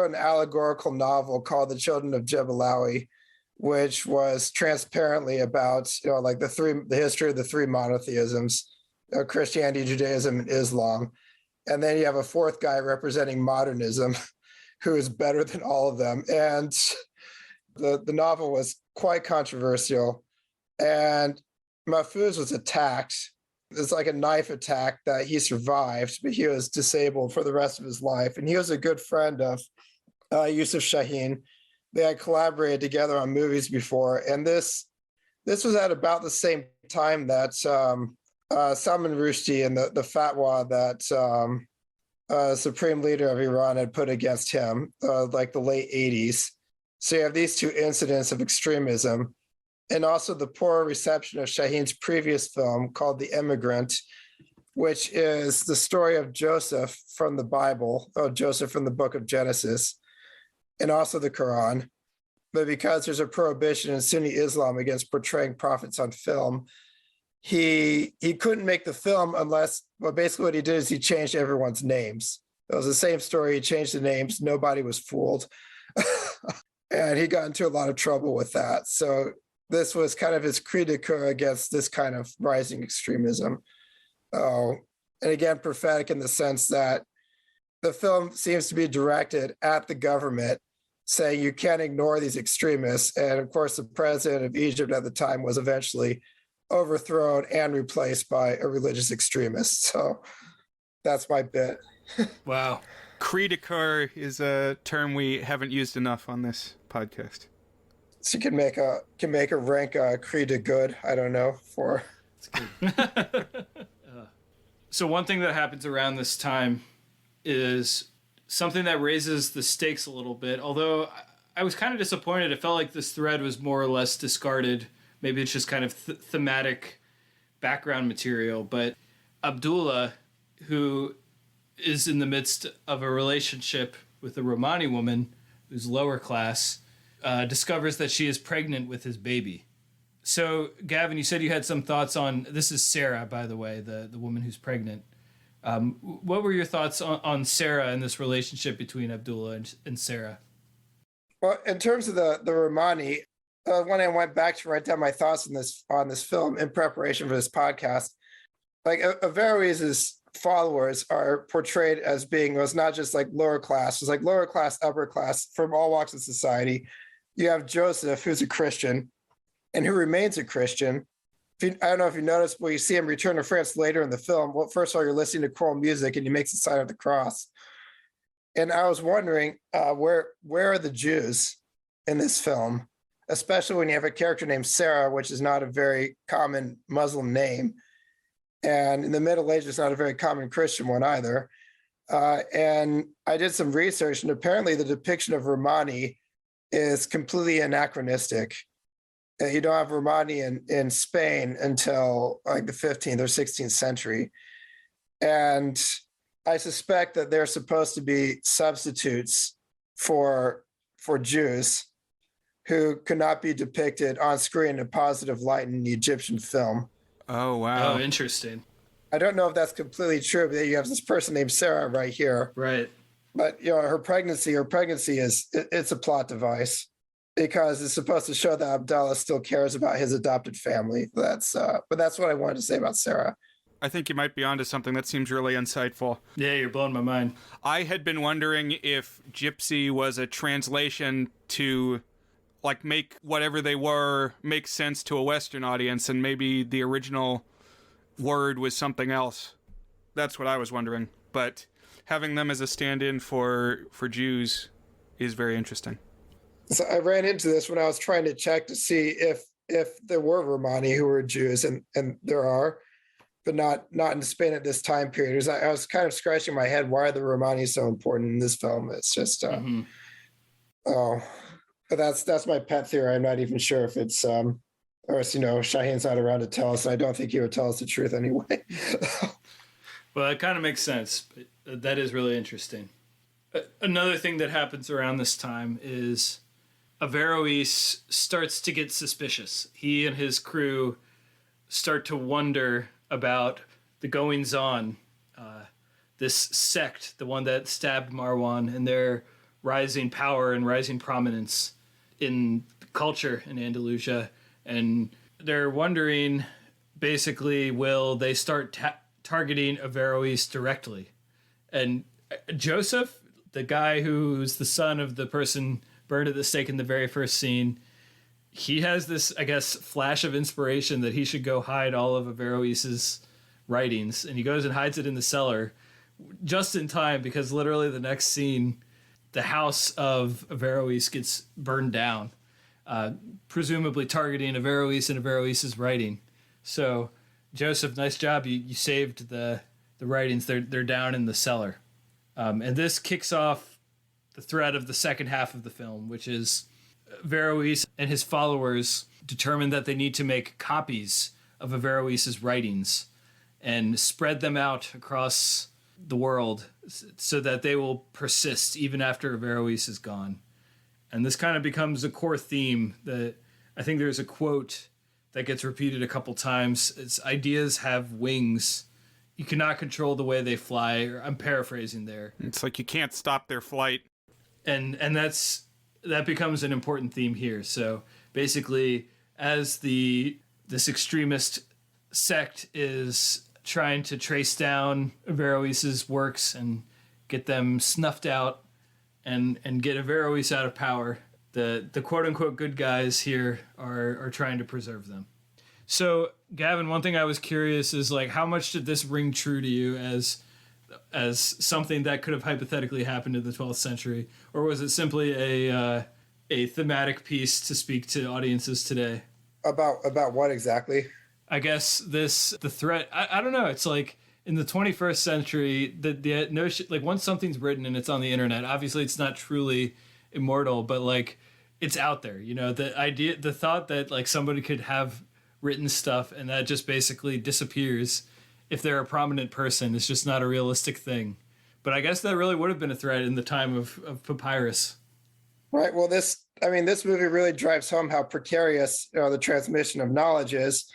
an allegorical novel called The Children of Jebelawi, which was transparently about, like the history of the three monotheisms, Christianity, Judaism, and Islam. And then you have a fourth guy representing modernism, who is better than all of them. And the novel was quite controversial. And Mahfouz was attacked. It's like a knife attack that he survived, but he was disabled for the rest of his life. And he was a good friend of Yusuf Shaheen. They had collaborated together on movies before. And this was at about the same time that Salman Rushdie and the fatwa that supreme leader of Iran had put against him, like the late 80s. So you have these two incidents of extremism, and also the poor reception of Shaheen's previous film called The Immigrant, which is the story of Joseph from the Bible, Joseph from the book of Genesis, and also the Quran. But because there's a prohibition in Sunni Islam against portraying prophets on film, he couldn't make the film unless, well, basically what he did is he changed everyone's names. It was the same story. He changed the names. Nobody was fooled. And he got into a lot of trouble with that. So this was kind of his cri de coeur against this kind of rising extremism. And again, prophetic in the sense that the film seems to be directed at the government, saying you can't ignore these extremists. And of course, the president of Egypt at the time was eventually overthrown and replaced by a religious extremist. So that's my bit. Wow. Cri de coeur is a term we haven't used enough on this podcast. So you can make a rank cri de good. I don't know for. So one thing that happens around this time is something that raises the stakes a little bit. Although I was kind of disappointed. It felt like this thread was more or less discarded. Maybe it's just kind of thematic background material. But Abdullah, who is in the midst of a relationship with a Romani woman who's lower class, discovers that she is pregnant with his baby. So, Gavin, you said you had some thoughts on, this is Sarah, by the way, the woman who's pregnant. What were your thoughts on Sarah and this relationship between Abdullah and Sarah? Well, in terms of the Romani, when I went back to write down my thoughts on this film in preparation for this podcast, like Averroes' followers are portrayed as being, was not just like lower class, it's like lower class, upper class from all walks of society. You have Joseph, who's a Christian and who remains a Christian. I don't know if you noticed, but you see him return to France later in the film. Well, first of all, you're listening to choral music and he makes the sign of the cross. And I was wondering, where are the Jews in this film, especially when you have a character named Sarah, which is not a very common Muslim name. And in the Middle Ages, it's not a very common Christian one either. And I did some research, and apparently the depiction of Romani is completely anachronistic. You don't have Romani in Spain until like the 15th or 16th century. And I suspect that they're supposed to be substitutes for Jews who could not be depicted on screen in a positive light in the Egyptian film. Oh, wow. Oh, interesting. I don't know if that's completely true, but you have this person named Sarah right here. Right. But her pregnancy it's a plot device because it's supposed to show that Abdullah still cares about his adopted family. But that's what I wanted to say about Sarah. I think you might be onto something. That seems really insightful. Yeah, you're blowing my mind. I had been wondering if gypsy was a translation to, like, make whatever they were make sense to a Western audience, and maybe the original word was something else. That's what I was wondering. But having them as a stand-in for Jews is very interesting. So I ran into this when I was trying to check to see if there were Romani who were Jews, and there are, but not in Spain at this time period. I was kind of scratching my head, why are the Romani so important in this film? It's just but that's my pet theory. I'm not even sure if it's or it's, Shaheen's not around to tell us, and I don't think he would tell us the truth anyway. Well, it kind of makes sense, but that is really interesting. Another thing that happens around this time is Averroes starts to get suspicious. He and his crew start to wonder about the goings-on, this sect, the one that stabbed Marwan, and their rising power and rising prominence in culture in Andalusia. And they're wondering, basically, will they start targeting Averroes directly? And Joseph, the guy who's the son of the person burned at the stake in the very first scene, he has this, I guess, flash of inspiration that he should go hide all of Averroes's writings, and he goes and hides it in the cellar just in time, because literally the next scene, the house of Averroes gets burned down, presumably targeting Averroes and Averroes's writing. So, Joseph, nice job. You saved the writings. They're down in the cellar. And this kicks off the thread of the second half of the film, which is Averroes and his followers determine that they need to make copies of Averroes's writings and spread them out across the world so that they will persist even after Averroes is gone. And this kind of becomes a core theme that I think there's a quote that gets repeated a couple times. It's ideas have wings. You cannot control the way they fly. I'm paraphrasing there. It's like you can't stop their flight. And that becomes an important theme here. So basically, as this extremist sect is trying to trace down Averroes's works and get them snuffed out and get Averroes out of power, the quote unquote good guys here are trying to preserve them. So Gavin, one thing I was curious is, like, how much did this ring true to you as something that could have hypothetically happened in the 12th century, or was it simply a thematic piece to speak to audiences today? About what exactly? I guess the threat. I don't know. It's like in the 21st century, the notion, like, once something's written and it's on the internet, obviously it's not truly immortal, but like it's out there. The idea, the thought that like somebody could have written stuff and that just basically disappears if they're a prominent person, is just not a realistic thing. But I guess that really would have been a threat in the time of papyrus. Right. Well, this movie really drives home how precarious the transmission of knowledge is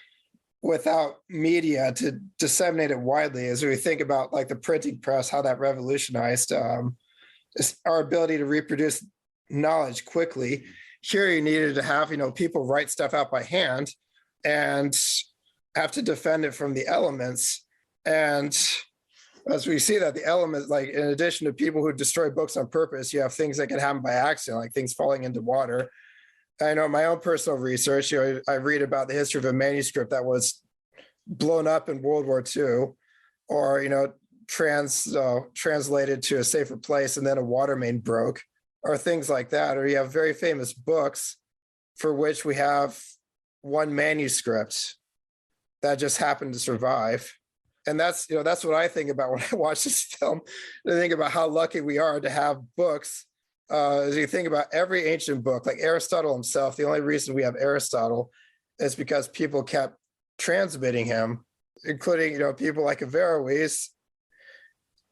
without media to disseminate it widely. As we think about like the printing press, how that revolutionized our ability to reproduce knowledge quickly. Here you needed to have people write stuff out by hand and have to defend it from the elements. And as we see that the elements, like, in addition to people who destroy books on purpose, you have things that can happen by accident, like things falling into water. I know my own personal research, I read about the history of a manuscript that was blown up in World War II, or, translated to a safer place and then a water main broke, or things like that. Or you have very famous books for which we have one manuscript that just happened to survive. And that's what I think about when I watch this film. I think about how lucky we are to have books. As you think about every ancient book, like Aristotle himself, the only reason we have Aristotle is because people kept transmitting him, including, people like Averroes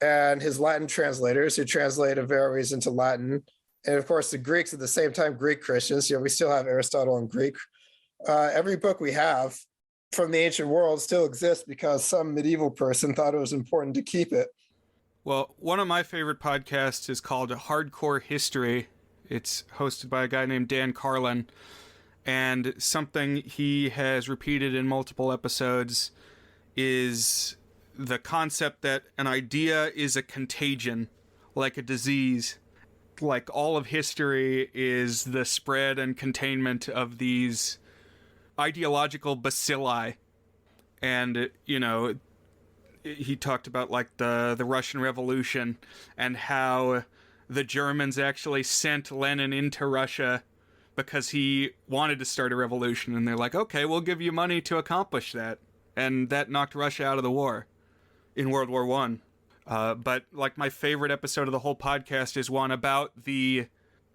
and his Latin translators who translate Averroes into Latin. And of course, the Greeks at the same time, Greek Christians, we still have Aristotle in Greek. Every book we have from the ancient world still exists because some medieval person thought it was important to keep it. Well, one of my favorite podcasts is called Hardcore History. It's hosted by a guy named Dan Carlin. And something he has repeated in multiple episodes is the concept that an idea is a contagion, like a disease. Like all of history is the spread and containment of these ideological bacilli. And, you know, he talked about like the Russian Revolution and how the Germans actually sent Lenin into Russia because he wanted to start a revolution, and they're like, okay, we'll give you money to accomplish that. And that knocked Russia out of the war in World War One. But like my favorite episode of the whole podcast is one about the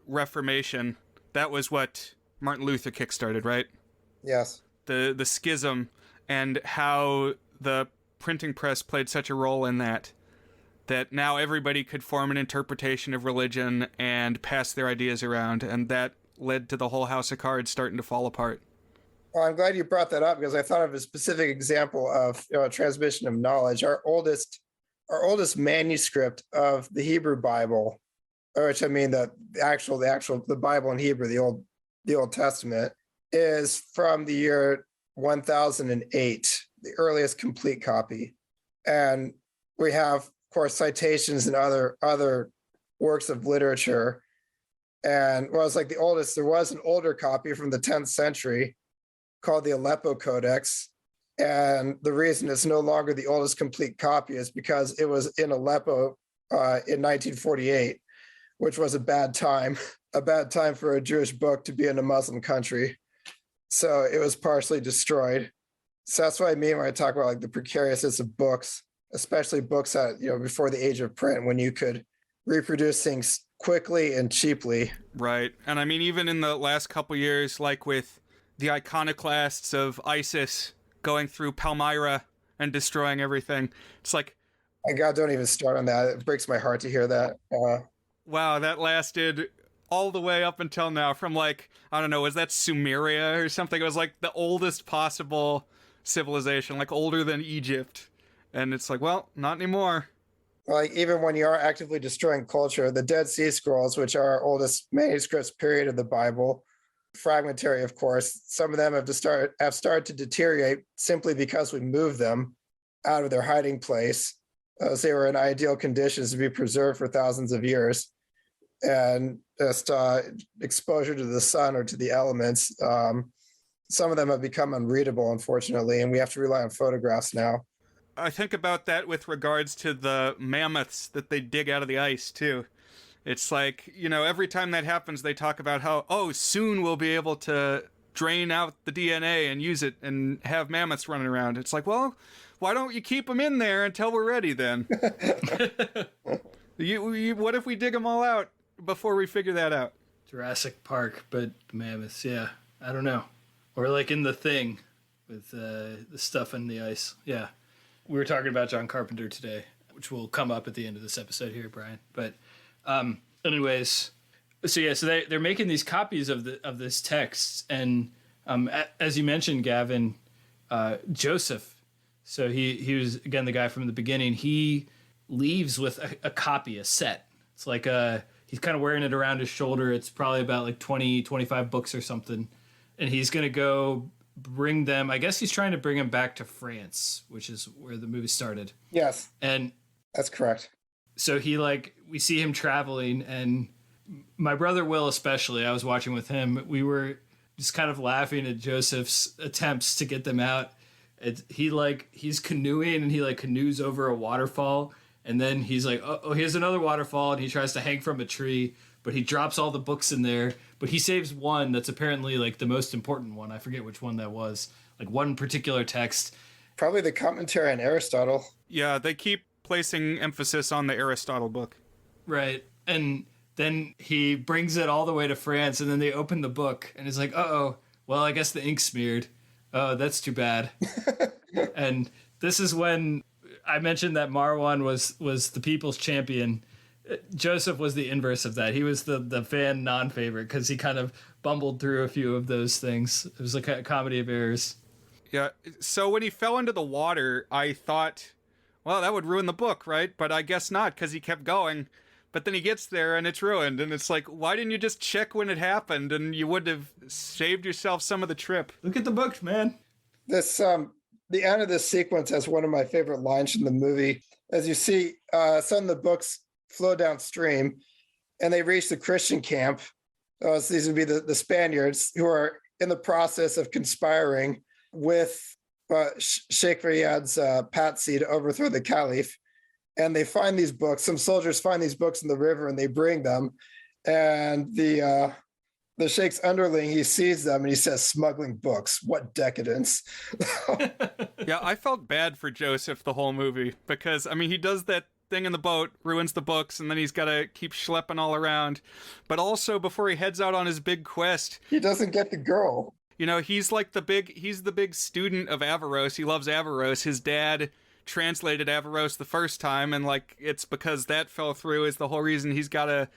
Reformation. That was what Martin Luther kickstarted, right? Yes. The schism, and how the printing press played such a role in that now everybody could form an interpretation of religion and pass their ideas around, and that led to the whole house of cards starting to fall apart. Well, I'm glad you brought that up, because I thought of a specific example of transmission of knowledge. Our oldest manuscript of the Hebrew Bible, which I mean the Bible in Hebrew, the Old Testament, is from the year 1008, the earliest complete copy. And we have, of course, citations and other works of literature. And well, it's like the oldest. There was an older copy from the 10th century called the Aleppo Codex. And the reason it's no longer the oldest complete copy is because it was in Aleppo in 1948, which was a bad time for a Jewish book to be in a Muslim country. So it was partially destroyed. So that's what I mean when I talk about like the precariousness of books, especially books that, before the age of print, when you could reproduce things quickly and cheaply. Right. And I mean, even in the last couple years, like with the iconoclasts of ISIS going through Palmyra and destroying everything, it's like, my God, don't even start on that. It breaks my heart to hear that. Wow, that lasted all the way up until now, from like, I don't know, was that Sumeria or something? It was like the oldest possible civilization, like older than Egypt. And it's like, well, not anymore. Like, even when you are actively destroying culture, the Dead Sea Scrolls, which are our oldest manuscripts period of the Bible, fragmentary, of course, some of them have started to deteriorate simply because we moved them out of their hiding place, as they were in ideal conditions to be preserved for thousands of years. And just exposure to the sun or to the elements, some of them have become unreadable, unfortunately, and we have to rely on photographs now. I think about that with regards to the mammoths that they dig out of the ice, too. It's like, every time that happens, they talk about how, soon we'll be able to drain out the DNA and use it and have mammoths running around. It's like, well, why don't you keep them in there until we're ready then? What if we dig them all out before we figure that out? Jurassic Park, but mammoths, yeah. I don't know. Or like in The Thing with the stuff in the ice. Yeah. We were talking about John Carpenter today, which will come up at the end of this episode here, Brian. But anyways, so they're making these copies of this text, and as you mentioned, Gavin, Joseph. So he was, again, the guy from the beginning. He leaves with a copy, a set. It's like he's kind of wearing it around his shoulder. It's probably about like 20, 25 books or something. And he's going to go bring them. I guess he's trying to bring them back to France, which is where the movie started. Yes. And that's correct. So we see him traveling, and my brother Will, especially, I was watching with him. We were just kind of laughing at Joseph's attempts to get them out. He's canoeing, and he canoes over a waterfall, and then he's like, oh, here's another waterfall, and he tries to hang from a tree, but he drops all the books in there, but he saves one that's apparently like the most important one. I forget which one that was, like one particular text. Probably the commentary on Aristotle. Yeah, they keep placing emphasis on the Aristotle book. Right. And then he brings it all the way to France, and then they open the book, and he's like, uh-oh, well, I guess the ink smeared. Oh, that's too bad. And this is when I mentioned that Marwan was the people's champion. Joseph was the inverse of that. He was the fan non-favorite because he kind of bumbled through a few of those things. It was like a comedy of errors. Yeah, so when he fell into the water, I thought, well, that would ruin the book, right? But I guess not, because he kept going. But then he gets there and it's ruined. And it's like, why didn't you just check when it happened, and you would have saved yourself some of the trip? Look at the book, man. This the end of this sequence has one of my favorite lines from the movie. As you see, some of the books flow downstream, and they reach the Christian camp. So these would be the Spaniards who are in the process of conspiring with Sheikh Riyad's patsy to overthrow the Caliph. And they find these books. Some soldiers find these books in the river, and they bring them. And the Sheikh's underling, he sees them and he says, "Smuggling books, what decadence." Yeah, I felt bad for Joseph the whole movie because, I mean, he does that thing in the boat, ruins the books, and then he's got to keep schlepping all around. But also, before he heads out on his big quest, He doesn't get the girl. you know, he's the big student of Averroes. He loves Averroes. His dad translated Averroes the first time, and like it's because that fell through is the whole reason he's got to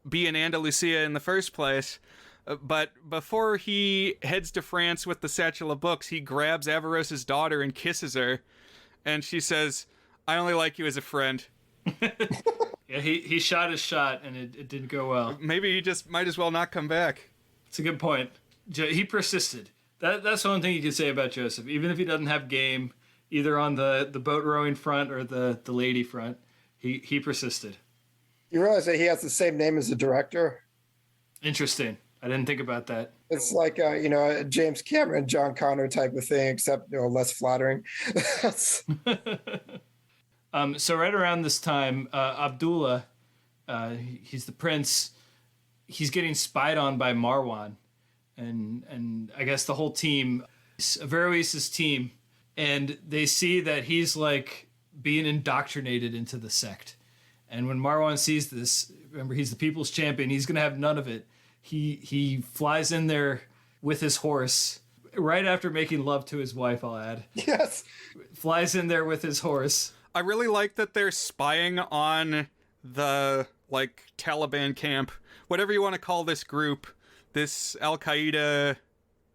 be in Andalusia in the first place. But before he heads to France with the satchel of books, he grabs Averroes' daughter and kisses her, and she says, "I only like you as a friend." Yeah, he shot his shot, and it didn't go well. Maybe he just might as well not come back. It's a good point. He persisted. That's the one thing you can say about Joseph. Even if he doesn't have game, either on the boat rowing front or the lady front, he persisted. You realize that he has the same name as the director? Interesting. I didn't think about that. It's like a James Cameron, John Connor type of thing, except less flattering. So right around this time, Abdullah, he's the prince. He's getting spied on by Marwan, and I guess the whole team, Averroes' team, and they see that he's like being indoctrinated into the sect. And when Marwan sees this, remember he's the people's champion. He's gonna have none of it. He flies in there with his horse right after making love to his wife. I'll add. Yes. Flies in there with his horse. I really like that they're spying on the, like, Taliban camp, whatever you want to call this group, this Al-Qaeda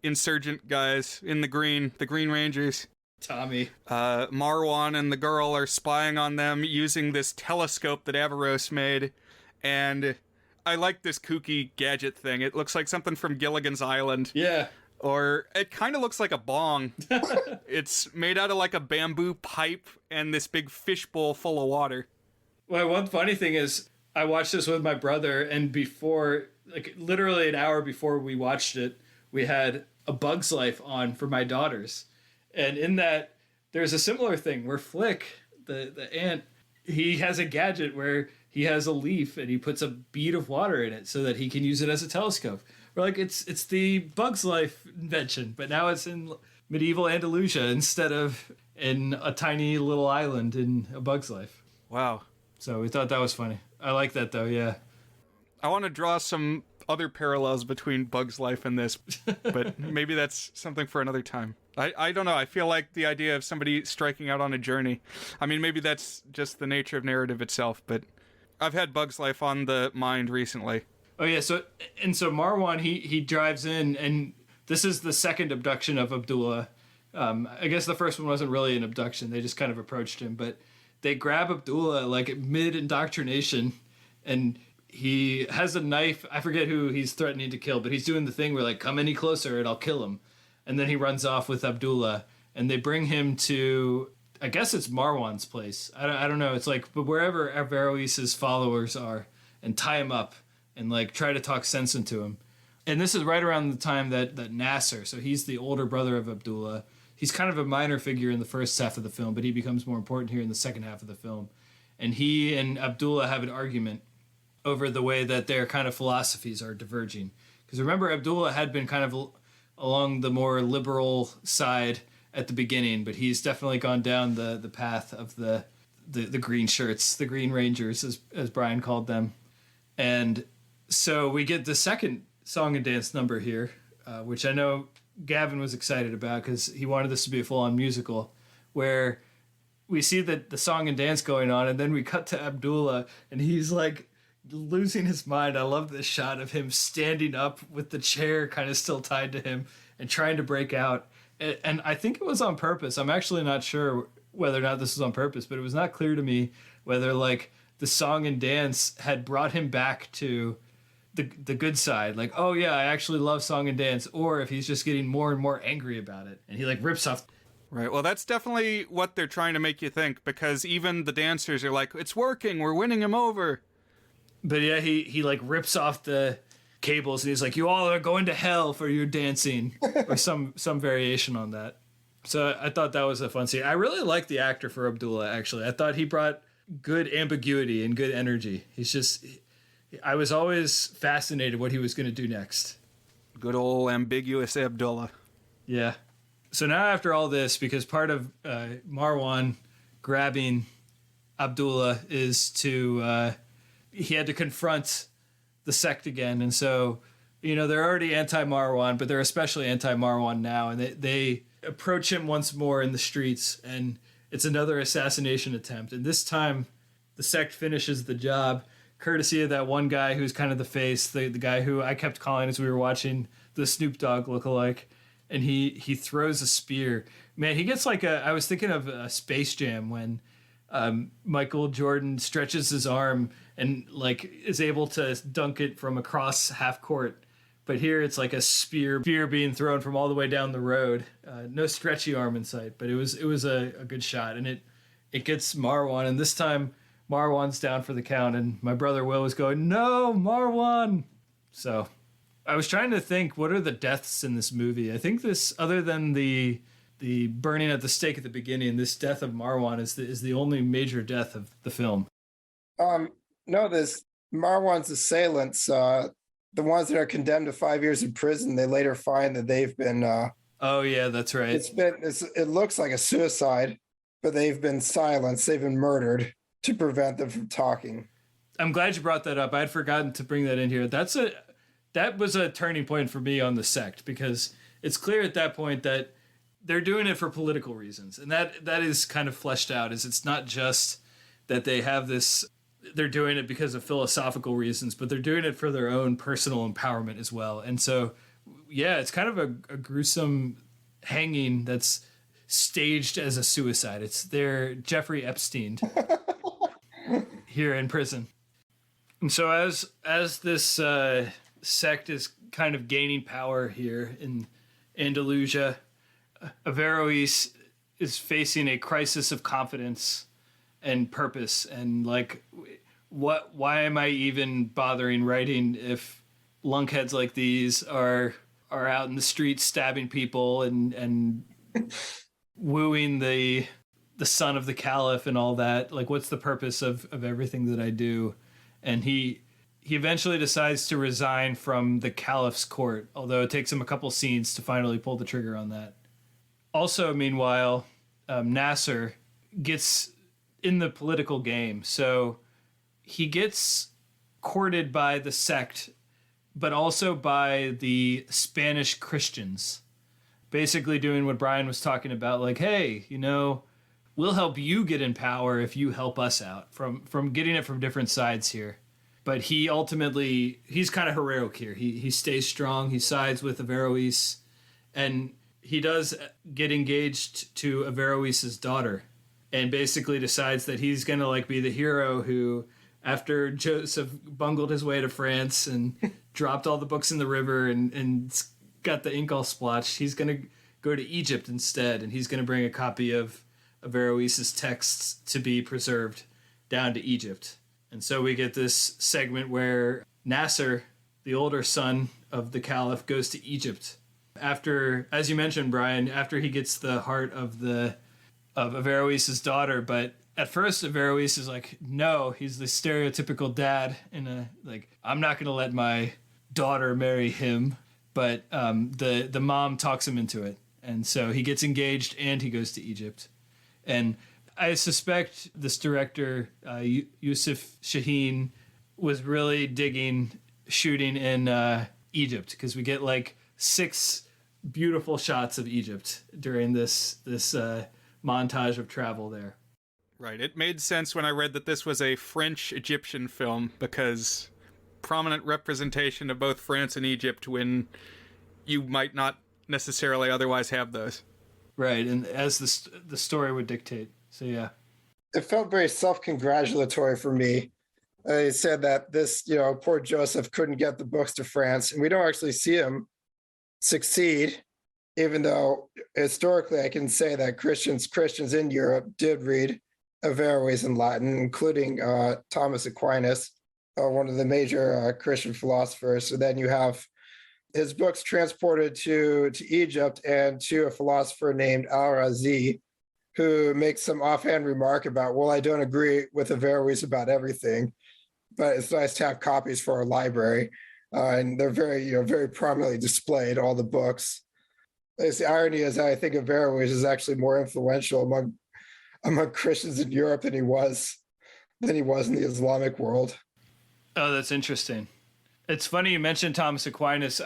insurgent guys in the Green Rangers. Tommy. Marwan and the girl are spying on them using this telescope that Averroes made, and I like this kooky gadget thing. It looks like something from Gilligan's Island. Yeah. Or it kind of looks like a bong. It's made out of like a bamboo pipe and this big fishbowl full of water. Well, one funny thing is I watched this with my brother, and before, like literally an hour before we watched it, we had A Bug's Life on for my daughters. And in that, there's a similar thing where Flick, the ant, he has a gadget where he has a leaf and he puts a bead of water in it so that he can use it as a telescope. We're like, it's the Bug's Life invention, but now it's in medieval Andalusia instead of in a tiny little island in A Bug's Life. Wow. So we thought that was funny. I like that though, yeah. I want to draw some other parallels between Bug's Life and this, but maybe that's something for another time. I don't know. I feel like the idea of somebody striking out on a journey, I mean, maybe that's just the nature of narrative itself, but I've had Bug's Life on the mind recently. Oh yeah, so Marwan, he drives in, and this is the second abduction of Abdullah. I guess the first one wasn't really an abduction. They just kind of approached him, but they grab Abdullah like mid-indoctrination, and he has a knife. I forget who he's threatening to kill, but he's doing the thing where like, come any closer and I'll kill him. And then he runs off with Abdullah, and they bring him to, I guess it's Marwan's place. I don't know. It's like, but wherever Averroes' followers are, and tie him up and like try to talk sense into him. And this is right around the time that Nasser, so he's the older brother of Abdullah. He's kind of a minor figure in the first half of the film, but he becomes more important here in the second half of the film. And he and Abdullah have an argument over the way that their kind of philosophies are diverging. Because remember, Abdullah had been kind of along the more liberal side at the beginning, but he's definitely gone down the path of the green shirts, the Green Rangers, as Brian called them. And so we get the second song and dance number here, which I know Gavin was excited about because he wanted this to be a full-on musical, where we see the song and dance going on, and then we cut to Abdullah, and he's like losing his mind. I love this shot of him standing up with the chair kind of still tied to him and trying to break out. And I think it was on purpose. I'm actually not sure whether or not this was on purpose, but it was not clear to me whether like the song and dance had brought him back to the good side. Like, oh yeah, I actually love song and dance. Or if he's just getting more and more angry about it. And he like rips off. Right. Well, that's definitely what they're trying to make you think, because even the dancers are like, it's working, we're winning him over. But yeah, he like rips off the cables and he's like, you all are going to hell for your dancing, or some variation on that. So I thought that was a fun scene. I really liked the actor for Abdullah, actually. I thought he brought good ambiguity and good energy. I was always fascinated what he was going to do next. Good old ambiguous Abdullah. Yeah. So now after all this, because part of Marwan grabbing Abdullah is he had to confront the sect again. And so, they're already anti-Marwan, but they're especially anti-Marwan now. And they approach him once more in the streets, and it's another assassination attempt. And this time, the sect finishes the job, courtesy of that one guy who's kind of the face, the guy who I kept calling as we were watching the Snoop Dogg lookalike. And he throws a spear. Man, he gets I was thinking of Space Jam when Michael Jordan stretches his arm and is able to dunk it from across half court. But here it's like a spear being thrown from all the way down the road. No stretchy arm in sight, but it was a good shot, and it gets Marwan, and this time Marwan's down for the count, and my brother Will was going, "No, Marwan!" So I was trying to think, what are the deaths in this movie? I think this, other than the burning at the stake at the beginning, this death of Marwan is the only major death of the film. No, there's Marwan's assailants. The ones that are condemned to 5 years in prison, they later find that they've been. Oh yeah, that's right. It looks like a suicide, but they've been silenced. They've been murdered to prevent them from talking. I'm glad you brought that up. I had forgotten to bring that in here. That was a turning point for me on the sect, because it's clear at that point that they're doing it for political reasons, and that is kind of fleshed out. Is it's not just that they have this. They're doing it because of philosophical reasons, but they're doing it for their own personal empowerment as well. And so, yeah, it's kind of a gruesome hanging that's staged as a suicide. It's their Jeffrey Epstein here in prison. And so as this sect is kind of gaining power here in Andalusia, Averroes is facing a crisis of confidence and purpose, and why am I even bothering writing if lunkheads like these are out in the streets stabbing people and wooing the son of the caliph and all that? What's the purpose of everything that I do? And he eventually decides to resign from the caliph's court, although it takes him a couple scenes to finally pull the trigger on that. Also, meanwhile, Nasser gets in the political game. So he gets courted by the sect, but also by the Spanish Christians, basically doing what Brian was talking about, hey, we'll help you get in power if you help us out, from getting it from different sides here. But he's kind of heroic here. He stays strong. He sides with Averroes, and he does get engaged to Averroes' daughter, and basically decides that he's going to be the hero who, after Joseph bungled his way to France and dropped all the books in the river and got the ink all splotched, he's going to go to Egypt instead, and he's going to bring a copy of Averroes' texts to be preserved down to Egypt. And so we get this segment where Nasser, the older son of the caliph, goes to Egypt after, as you mentioned, Brian, after he gets the heart of Averroes' daughter. But at first Averroes is no, he's the stereotypical dad I'm not going to let my daughter marry him. But the mom talks him into it. And so he gets engaged and he goes to Egypt. And I suspect this director, Yusuf Shaheen, was really digging shooting in Egypt, because we get 6 beautiful shots of Egypt during this montage of travel there. Right. It made sense when I read that this was a French-Egyptian film, because prominent representation of both France and Egypt when you might not necessarily otherwise have those. Right, and as the story would dictate. So yeah. It felt very self-congratulatory for me. He said that this, poor Joseph couldn't get the books to France, and we don't actually see him succeed. even though historically I can say that Christians in Europe did read Averroes in Latin, including Thomas Aquinas, one of the major Christian philosophers. So then you have his books transported to Egypt and to a philosopher named Al-Razi, who makes some offhand remark about, well, I don't agree with Averroes about everything, but it's nice to have copies for our library. And they're very prominently displayed, all the books. The irony is I think Averroes is actually more influential among Christians in Europe than he was in the Islamic world. Oh, that's interesting. It's funny you mentioned Thomas Aquinas.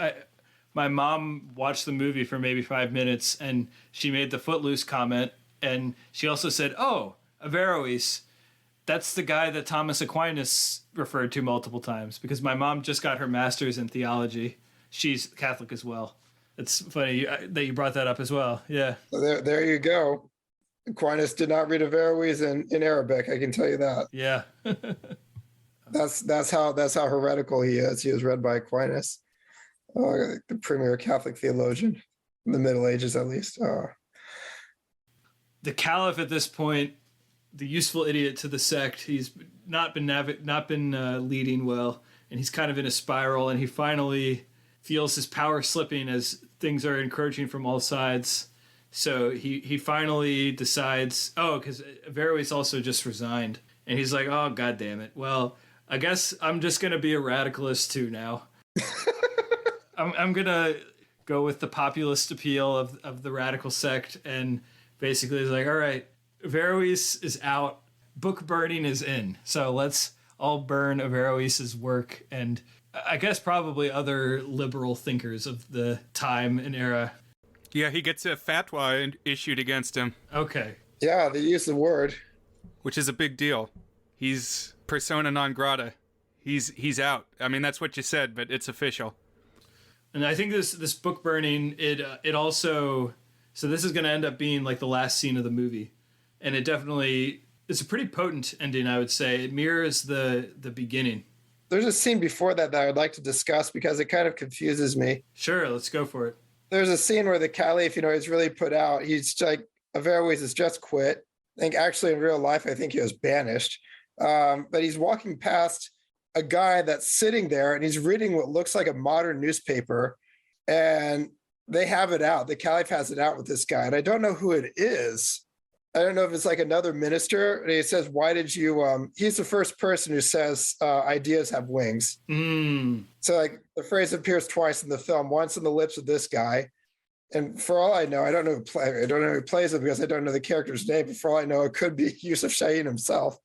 My mom watched the movie for maybe 5 minutes, and she made the Footloose comment, and she also said, "Oh, Averroes, that's the guy that Thomas Aquinas referred to multiple times," because my mom just got her master's in theology. She's Catholic as well. It's funny that you brought that up as well. Yeah. So there you go. Aquinas did not read Averroes in Arabic. I can tell you that. Yeah. That's how heretical he is. He was read by Aquinas, the premier Catholic theologian in the Middle Ages, at least. The Caliph at this point, the useful idiot to the sect, he's not been leading well, and he's kind of in a spiral. And he finally feels his power slipping as things are encroaching from all sides. So he finally decides, because Averroes also just resigned. And he's like, oh, God damn it. Well, I guess I'm just going to be a radicalist too now. I'm going to go with the populist appeal of the radical sect. And basically he's like, all right, Averroes is out. Book burning is in. So let's all burn Averroes' work. And I guess probably other liberal thinkers of the time and era. Yeah, he gets a fatwa issued against him. Okay. Yeah, they use the word. Which is a big deal. He's persona non grata. He's out. I mean, that's what you said, but it's official. And I think this book burning, it also, so this is going to end up being like the last scene of the movie. And it definitely, it's a pretty potent ending, I would say. It mirrors the beginning. There's a scene before that I would like to discuss because it kind of confuses me. Sure, let's go for it. There's a scene where the Caliph, he's really put out. He's like, Averroes has just quit. I think actually in real life, I think he was banished. But he's walking past a guy that's sitting there and he's reading what looks like a modern newspaper. And they have it out. The Caliph has it out with this guy. And I don't know who it is. I don't know if it's like another minister. And he says, why did you, he's the first person who says ideas have wings. So like the phrase appears twice in the film, once in the lips of this guy. And for all I know, I don't know who plays it because I don't know the character's name, but for all I know, it could be Yusuf Shaheen himself.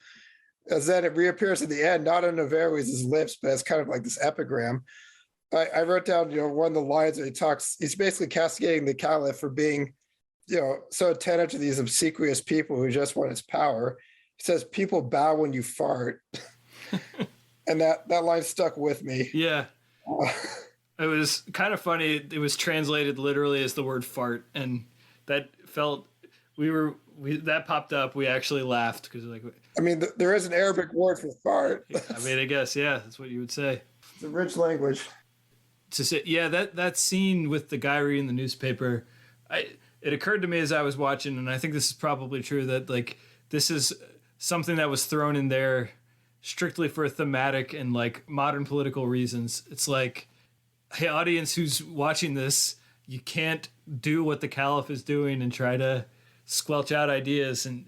As then it reappears at the end, not on Averroes' lips, but it's kind of like this epigram. I wrote down, one of the lines where he's basically castigating the Caliph for being, so attentive to these obsequious people who just want his power. He says, people bow when you fart. And that line stuck with me. Yeah. It was kind of funny. It was translated literally as the word fart. And that felt, that popped up. We actually laughed because there is an Arabic word for fart. I guess, yeah, that's what you would say. It's a rich language. To say, yeah, that scene with the guy reading the newspaper, it occurred to me as I was watching, and I think this is probably true, that like this is something that was thrown in there strictly for thematic and like modern political reasons. It's like, hey, audience who's watching this, you can't do what the Caliph is doing and try to squelch out ideas, and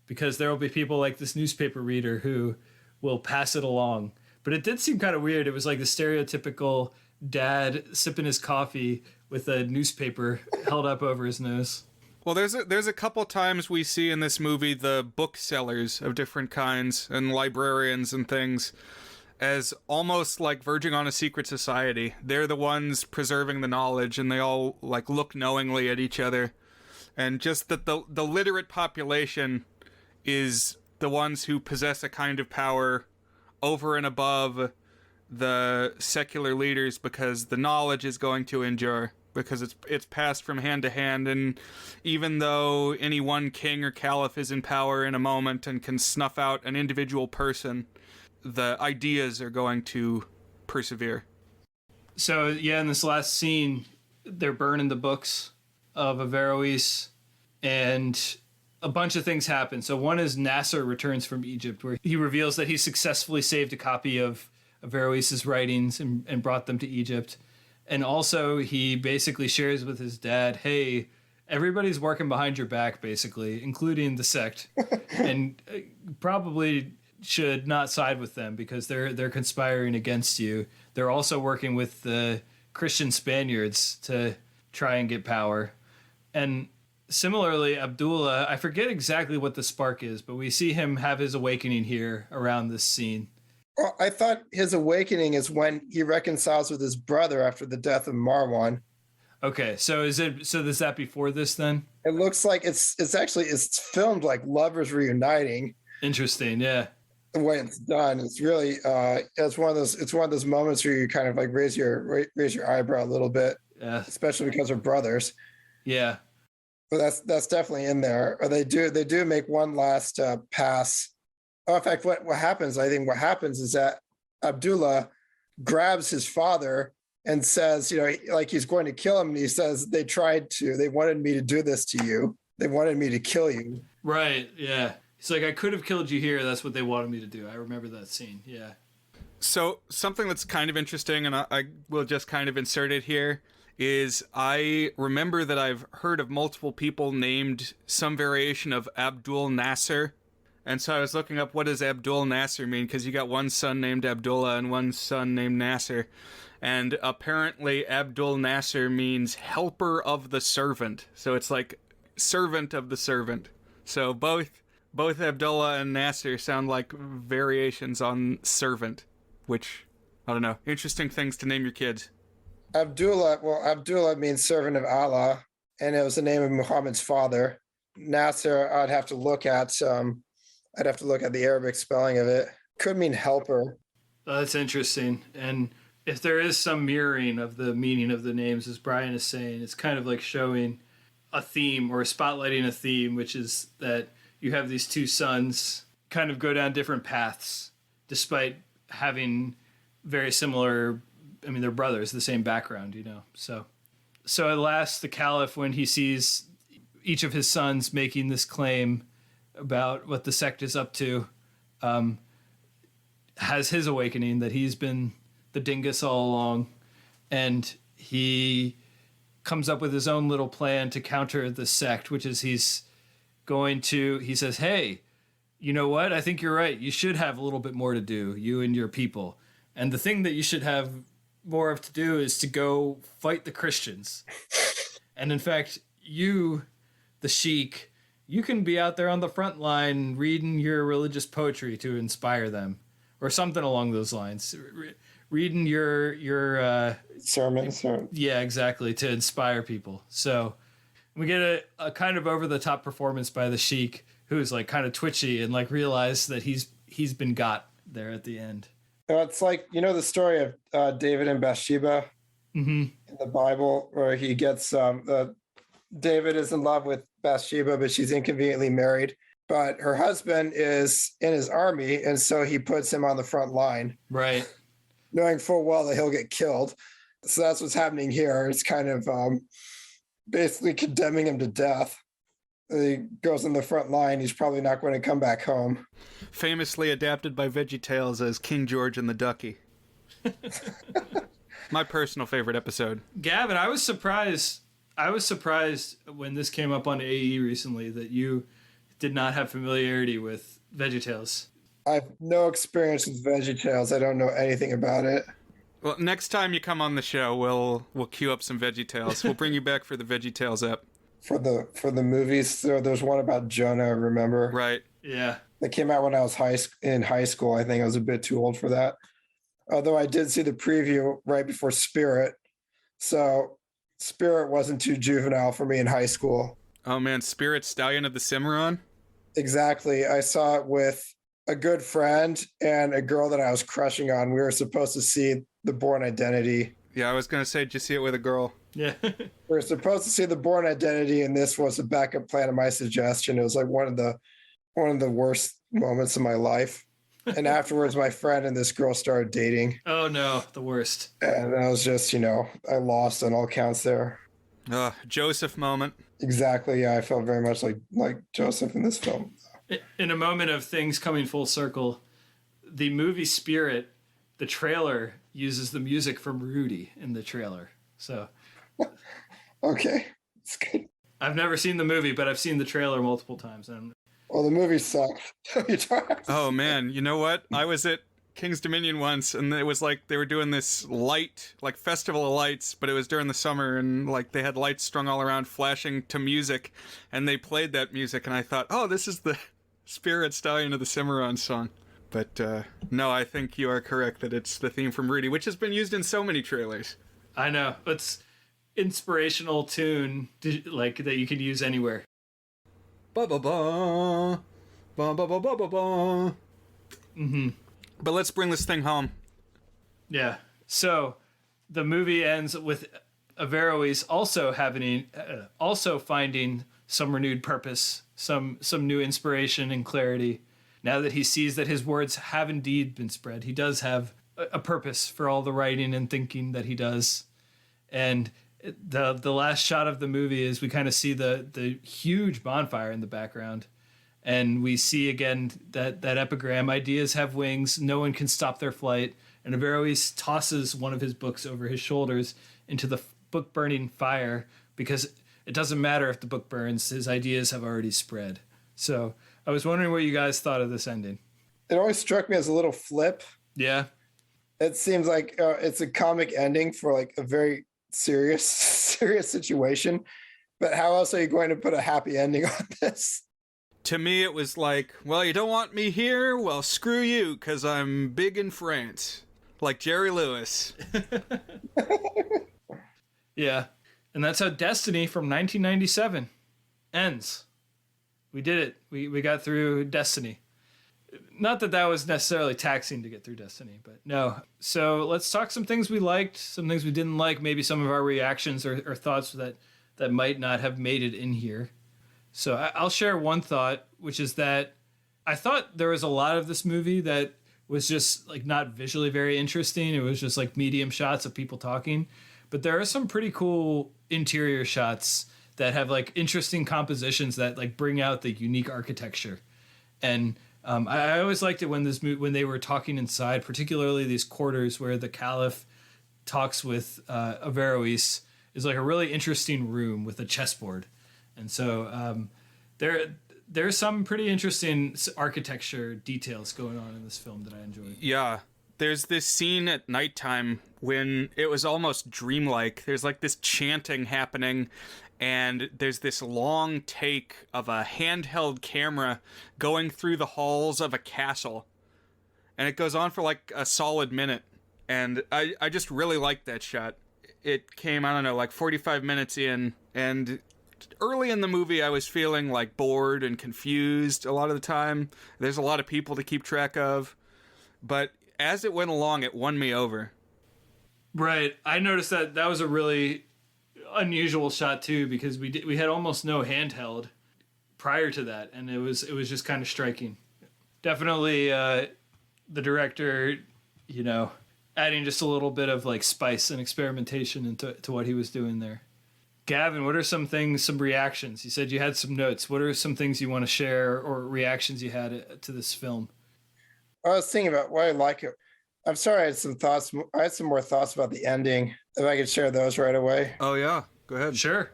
because there will be people like this newspaper reader who will pass it along. But it did seem kind of weird. It was like the stereotypical dad sipping his coffee with a newspaper held up over his nose. Well, there's a couple times we see in this movie the booksellers of different kinds and librarians and things as almost like verging on a secret society. They're the ones preserving the knowledge, and they all like look knowingly at each other. And just that the literate population is the ones who possess a kind of power over and above the secular leaders, because the knowledge is going to endure, because it's passed from hand to hand. And even though any one king or caliph is in power in a moment and can snuff out an individual person, the ideas are going to persevere. So yeah, in this last scene, they're burning the books, of Averroes, and a bunch of things happen. So one is Nasser returns from Egypt, where he reveals that he successfully saved a copy of Averroes' writings and brought them to Egypt. And also he basically shares with his dad, hey, everybody's working behind your back, basically, including the sect, and probably should not side with them because they're conspiring against you. They're also working with the Christian Spaniards to try and get power. And similarly, Abdullah, I forget exactly what the spark is, but we see him have his awakening here around this scene. Well, I thought his awakening is when he reconciles with his brother after the death of Marwan. Okay, so is that before this then? It looks like it's filmed like lovers reuniting. Interesting, yeah. The way it's done, it's really it's one of those moments where you kind of like raise your eyebrow a little bit, Yeah. especially because they're brothers. Yeah. But that's definitely in there. Or they do make one last pass. Oh, in fact, what happens? I think what happens is that Abdullah grabs his father and says, like he's going to kill him. And he says, they wanted me to do this to you. They wanted me to kill you. Right. Yeah. He's like, I could have killed you here. That's what they wanted me to do. I remember that scene. Yeah. So something that's kind of interesting, and I will just kind of insert it here, is I remember that I've heard of multiple people named some variation of Abdul Nasser. And so I was looking up, what does Abdul Nasser mean? Because you got one son named Abdullah and one son named Nasser. And apparently Abdul Nasser means helper of the servant. So it's like servant of the servant. So both Abdullah and Nasser sound like variations on servant, which, I don't know, interesting things to name your kids. Abdullah means servant of Allah, and it was the name of Muhammad's father. Nasser, I'd have to look at the Arabic spelling of it. Could mean helper. That's interesting. And if there is some mirroring of the meaning of the names, as Brian is saying, it's kind of like showing a theme or spotlighting a theme, which is that you have these two sons kind of go down different paths despite having very similar, they're brothers, the same background, So at last the Caliph, when he sees each of his sons making this claim about what the sect is up to, has his awakening that he's been the dingus all along, and he comes up with his own little plan to counter the sect, which is he says, hey, you know what? I think you're right. You should have a little bit more to do, you and your people. And the thing that you should have more of to do is to go fight the Christians. And in fact, you, the sheik, you can be out there on the front line reading your religious poetry to inspire them, or something along those lines. Reading your sermons. Yeah, exactly, to inspire people. So we get a kind of over the top performance by the sheik, who's like kind of twitchy and like realized that he's been got there at the end. It's like, the story of David and Bathsheba in the Bible, where he gets David is in love with Bathsheba, but she's inconveniently married. But her husband is in his army, and so he puts him on the front line. Right. Knowing full well that he'll get killed. So that's what's happening here. It's kind of basically condemning him to death. He goes in the front line. He's probably not going to come back home. Famously adapted by VeggieTales as King George and the Ducky. My personal favorite episode. Gavin, I was surprised when this came up on AE recently that you did not have familiarity with VeggieTales. I have no experience with VeggieTales. I don't know anything about it. Well, next time you come on the show, we'll queue up some VeggieTales. We'll bring you back for the VeggieTales ep. For the movies, so there's one about Jonah, remember? Right. Yeah. That came out when I was in high school. I think I was a bit too old for that. Although I did see the preview right before Spirit. So Spirit wasn't too juvenile for me in high school. Oh man, Spirit, Stallion of the Cimarron? Exactly. I saw it with a good friend and a girl that I was crushing on. We were supposed to see The Bourne Identity. Yeah, I was going to say, did you see it with a girl? Yeah. We were supposed to see The Bourne Identity, and this was a backup plan of my suggestion. It was like one of the worst moments of my life. And afterwards, my friend and this girl started dating. Oh no, the worst. And I was just, I lost on all counts there. Joseph moment. Exactly. Yeah, I felt very much like Joseph in this film. In a moment of things coming full circle, the movie Spirit, the trailer uses the music from Rudy in the trailer. So Okay, it's good. I've never seen the movie, but I've seen the trailer multiple times. And Well, the movie sucked. Oh man, you know what? I was at King's Dominion once, and it was like they were doing this light, like festival of lights, but it was during the summer, and like they had lights strung all around, flashing to music, and they played that music, and I thought, oh, this is the Spirit Stallion of the Cimarron song. But no, I think you are correct that it's the theme from Rudy, which has been used in so many trailers. I know it's inspirational tune like that you can use anywhere. Ba ba ba, ba ba ba ba ba ba. Mm-hmm. But let's bring this thing home. Yeah. So the movie ends with Averroes also finding some renewed purpose, some new inspiration and clarity. Now that he sees that his words have indeed been spread, he does have a purpose for all the writing and thinking that he does. And the last shot of the movie is we kind of see the huge bonfire in the background. And we see again that epigram, ideas have wings, no one can stop their flight. And Averroes tosses one of his books over his shoulders into the book burning fire because it doesn't matter if the book burns, his ideas have already spread. So I was wondering what you guys thought of this ending. It always struck me as a little flip. Yeah. It seems like it's a comic ending for like a very serious situation. But how else are you going to put a happy ending on this? To me, it was like, well, you don't want me here? Well, screw you, because I'm big in France. Like Jerry Lewis. Yeah. And that's how Destiny from 1997 ends. We did it. We got through Destiny. Not that was necessarily taxing to get through Destiny, but no. So let's talk some things we liked, some things we didn't like, maybe some of our reactions or thoughts that might not have made it in here. So I'll share one thought, which is that I thought there was a lot of this movie that was just like not visually very interesting. It was just like medium shots of people talking. But there are some pretty cool interior shots that have like interesting compositions that like bring out the unique architecture. And I always liked it when when they were talking inside, particularly these quarters where the Caliph talks with Averroes, is like a really interesting room with a chessboard. And so there's some pretty interesting architecture details going on in this film that I enjoyed. Yeah. There's this scene at nighttime when it was almost dreamlike. There's like this chanting happening, and there's this long take of a handheld camera going through the halls of a castle. And it goes on for like a solid minute. And I just really liked that shot. It came, I don't know, like 45 minutes in, and early in the movie, I was feeling like bored and confused a lot of the time. There's a lot of people to keep track of. But as it went along, it won me over. Right. I noticed that was a really unusual shot too, because we had almost no handheld prior to that, and it was just kind of striking. Definitely the director, adding just a little bit of like spice and experimentation into what he was doing there. Gavin, what are some reactions? You said you had some notes. What are some things you want to share or reactions you had to this film? I was thinking about why I like it. I'm sorry, I had some thoughts. I had some more thoughts about the ending. If I could share those right away. Oh, yeah. Go ahead. Sure.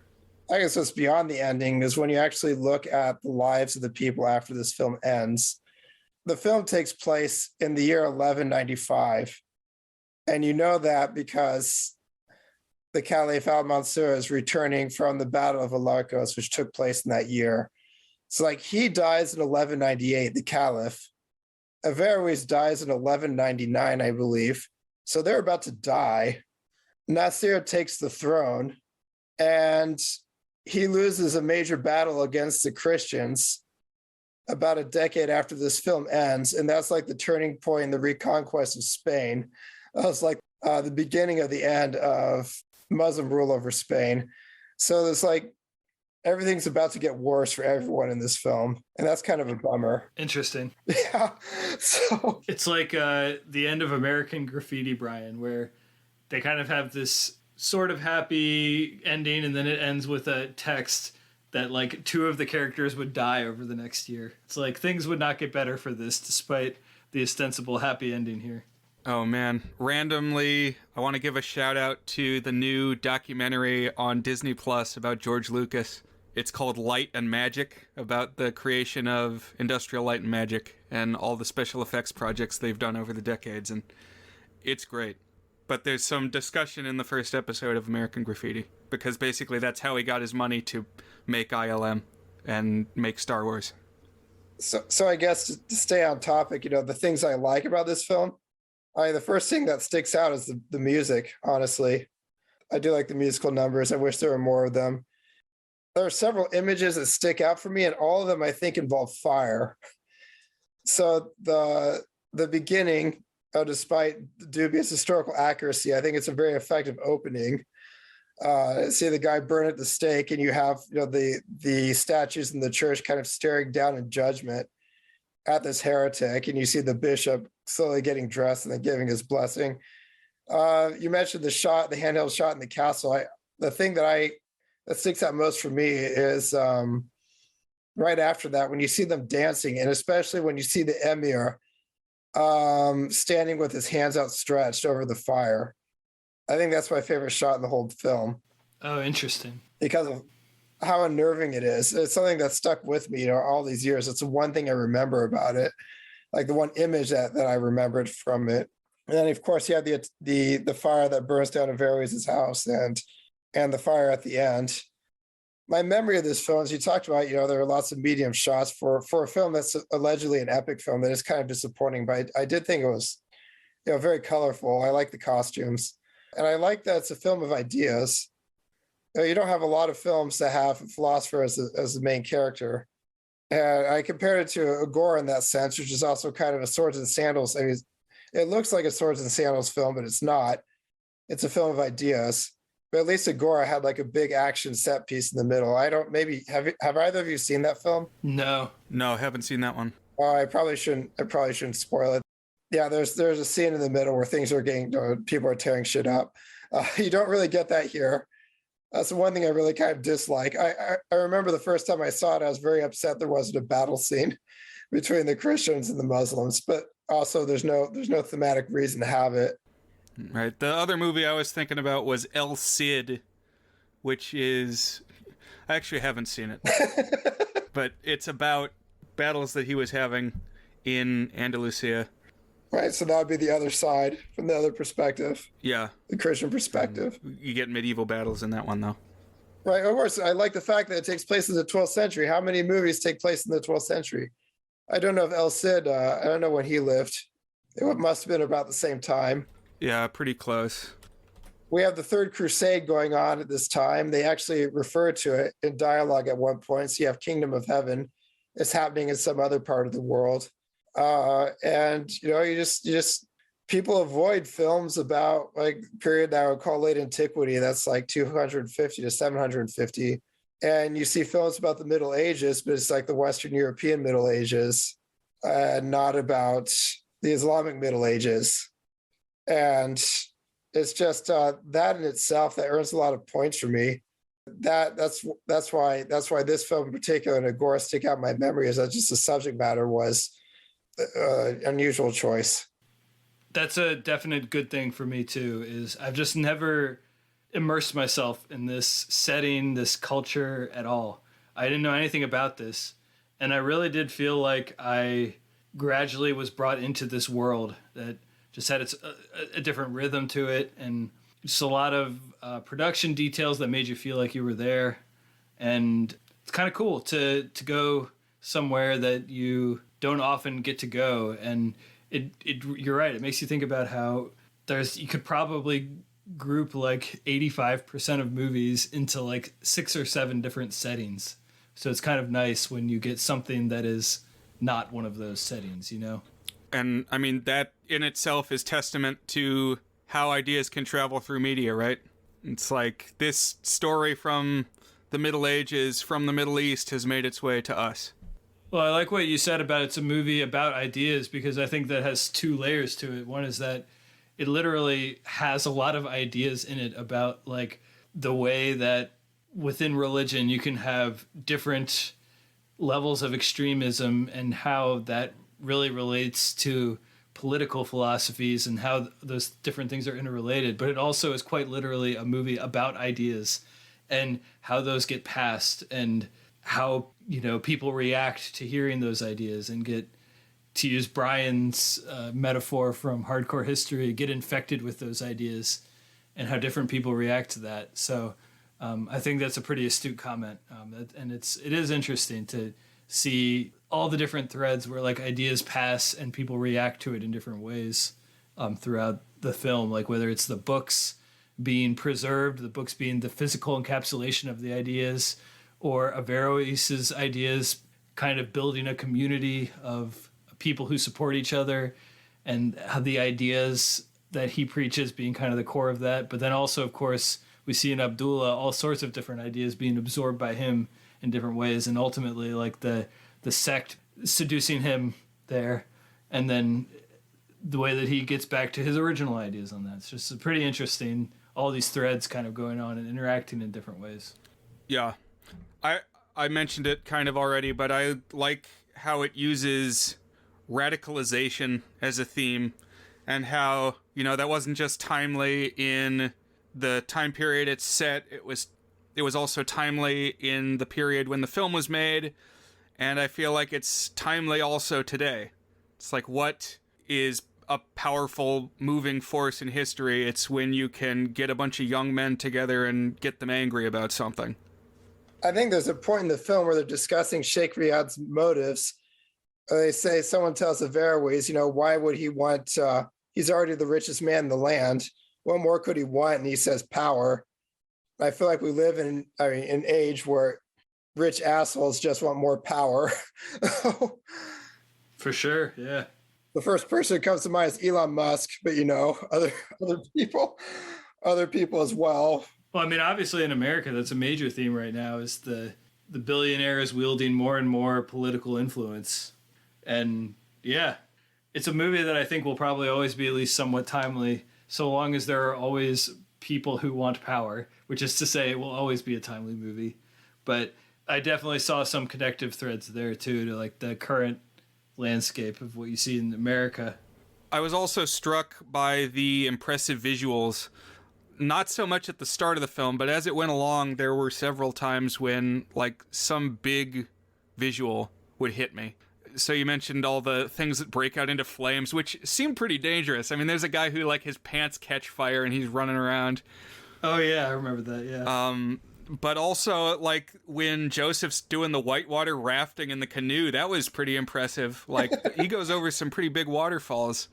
I guess what's beyond the ending is when you actually look at the lives of the people after this film ends. The film takes place in the year 1195. And you know that because the Caliph al-Mansur is returning from the Battle of Alarcos, which took place in that year. So like he dies in 1198, the Caliph. Averroes dies in 1199, I believe. So they're about to die. Nasir takes the throne, and he loses a major battle against the Christians about a decade after this film ends. And that's like the turning point in the reconquest of Spain. That was like the beginning of the end of Muslim rule over Spain. So there's like everything's about to get worse for everyone in this film, and that's kind of a bummer. Interesting. Yeah. So it's like the end of American Graffiti, Brian, where they kind of have this sort of happy ending, and then it ends with a text that like two of the characters would die over the next year. It's like things would not get better for this despite the ostensible happy ending here. Oh man, randomly, I want to give a shout out to the new documentary on Disney Plus about George Lucas. It's called Light and Magic, about the creation of Industrial Light and Magic and all the special effects projects they've done over the decades, and it's great. But there's some discussion in the first episode of American Graffiti, because basically that's how he got his money to make ILM and make Star Wars. So I guess to stay on topic, the things I like about this film, the first thing that sticks out is the music, honestly. I do like the musical numbers. I wish there were more of them. There are several images that stick out for me, and all of them, I think, involve fire. So the beginning, despite dubious historical accuracy, I think it's a very effective opening. See the guy burn at the stake, and you have the statues in the church kind of staring down in judgment at this heretic, and you see the bishop slowly getting dressed and then giving his blessing. You mentioned the handheld shot in the castle. The thing that sticks out most for me is right after that, when you see them dancing, and especially when you see the emir standing with his hands outstretched over the fire. I think that's my favorite shot in the whole film. Oh, interesting. Because of how unnerving it is. It's something that stuck with me, all these years. It's the one thing I remember about it, like the one image that I remembered from it. And then, of course, you have the fire that burns down Averroes' house and the fire at the end. My memory of this film, as you talked about, there are lots of medium shots for a film that's allegedly an epic film that is kind of disappointing, but I did think it was, very colorful. I like the costumes, and I like that it's a film of ideas. You don't have a lot of films that have a philosopher as the main character. And I compared it to Agora in that sense, which is also kind of a swords and sandals. I mean, it looks like a swords and sandals film, but it's not. It's a film of ideas. But at least Agora had like a big action set piece in the middle. Have either of you seen that film? No, haven't seen that one. Oh, I probably shouldn't spoil it. Yeah, there's a scene in the middle where things are people are tearing shit up. You don't really get that here. That's the one thing I really kind of dislike. I remember the first time I saw it, I was very upset there wasn't a battle scene between the Christians and the Muslims, but also there's no thematic reason to have it. Right. The other movie I was thinking about was El Cid, which is... I actually haven't seen it. But it's about battles that he was having in Andalusia. Right, so that would be the other side, from the other perspective. Yeah. The Christian perspective. You get medieval battles in that one, though. Right, of course. I like the fact that it takes place in the 12th century. How many movies take place in the 12th century? I don't know if El Cid, I don't know when he lived. It must have been about the same time. Yeah, pretty close. We have the Third Crusade going on at this time. They actually refer to it in dialogue at one point. So you have Kingdom of Heaven. It's happening in some other part of the world. And you just people avoid films about like period that I would call late antiquity. That's like 250 to 750. And you see films about the Middle Ages, but it's like the Western European Middle Ages, not about the Islamic Middle Ages. And it's just that in itself that earns a lot of points for me. That's why this film in particular and Agora stick out in my memory, is that just the subject matter was unusual choice. That's a definite good thing for me too, is I've just never immersed myself in this setting, this culture at all. I didn't know anything about this, and I really did feel like I gradually was brought into this world that just had a different rhythm to it, and just a lot of production details that made you feel like you were there. And it's kind of cool to go somewhere that you don't often get to go. And you're right, it makes you think about how you could probably group like 85% of movies into like 6 or 7 different settings. So it's kind of nice when you get something that is not one of those settings, And I mean, that in itself is testament to how ideas can travel through media, right? It's like this story from the Middle Ages, from the Middle East, has made its way to us. Well, I like what you said about it's a movie about ideas, because I think that has 2 layers to it. One is that it literally has a lot of ideas in it about like the way that within religion you can have different levels of extremism and how that really relates to political philosophies and how those different things are interrelated. But it also is quite literally a movie about ideas and how those get passed and how, you know, people react to hearing those ideas and get, to use Brian's metaphor from Hardcore History, get infected with those ideas and how different people react to that. So I think that's a pretty astute comment. And it is interesting to see all the different threads where like ideas pass and people react to it in different ways throughout the film, like whether it's the books being preserved, the books being the physical encapsulation of the ideas, or Averroes' ideas kind of building a community of people who support each other, and how the ideas that he preaches being kind of the core of that. But then also, of course, we see in Abdullah all sorts of different ideas being absorbed by him in different ways, and ultimately like the sect seducing him there, and then the way that he gets back to his original ideas on that. It's just pretty interesting, all these threads kind of going on and interacting in different ways. Yeah. I mentioned it kind of already, but I like how it uses radicalization as a theme, and how, you know, that wasn't just timely in the time period it's set, it was also timely in the period when the film was made, and I feel like it's timely also today. It's like, what is a powerful moving force in history? It's when you can get a bunch of young men together and get them angry about something. I think there's a point in the film where they're discussing Sheikh Riyad's motives. They say, someone tells Averroes, you know, why would he want, he's already the richest man in the land. What more could he want? And he says power. I feel like we live in an age where rich assholes just want more power. For sure, yeah. The first person that comes to mind is Elon Musk, but you know, other people as well. Well, I mean, obviously in America, that's a major theme right now, is the billionaires wielding more and more political influence. And yeah, it's a movie that I think will probably always be at least somewhat timely, so long as there are always people who want power, which is to say it will always be a timely movie. But I definitely saw some connective threads there too, to like the current landscape of what you see in America. I was also struck by the impressive visuals. Not so much at the start of the film, but as it went along, there were several times when like some big visual would hit me. So you mentioned all the things that break out into flames, which seem pretty dangerous. I mean, there's a guy who like his pants catch fire and he's running around. Oh yeah, I remember that, yeah. But also like when Joseph's doing the whitewater rafting in the canoe, that was pretty impressive. Like he goes over some pretty big waterfalls.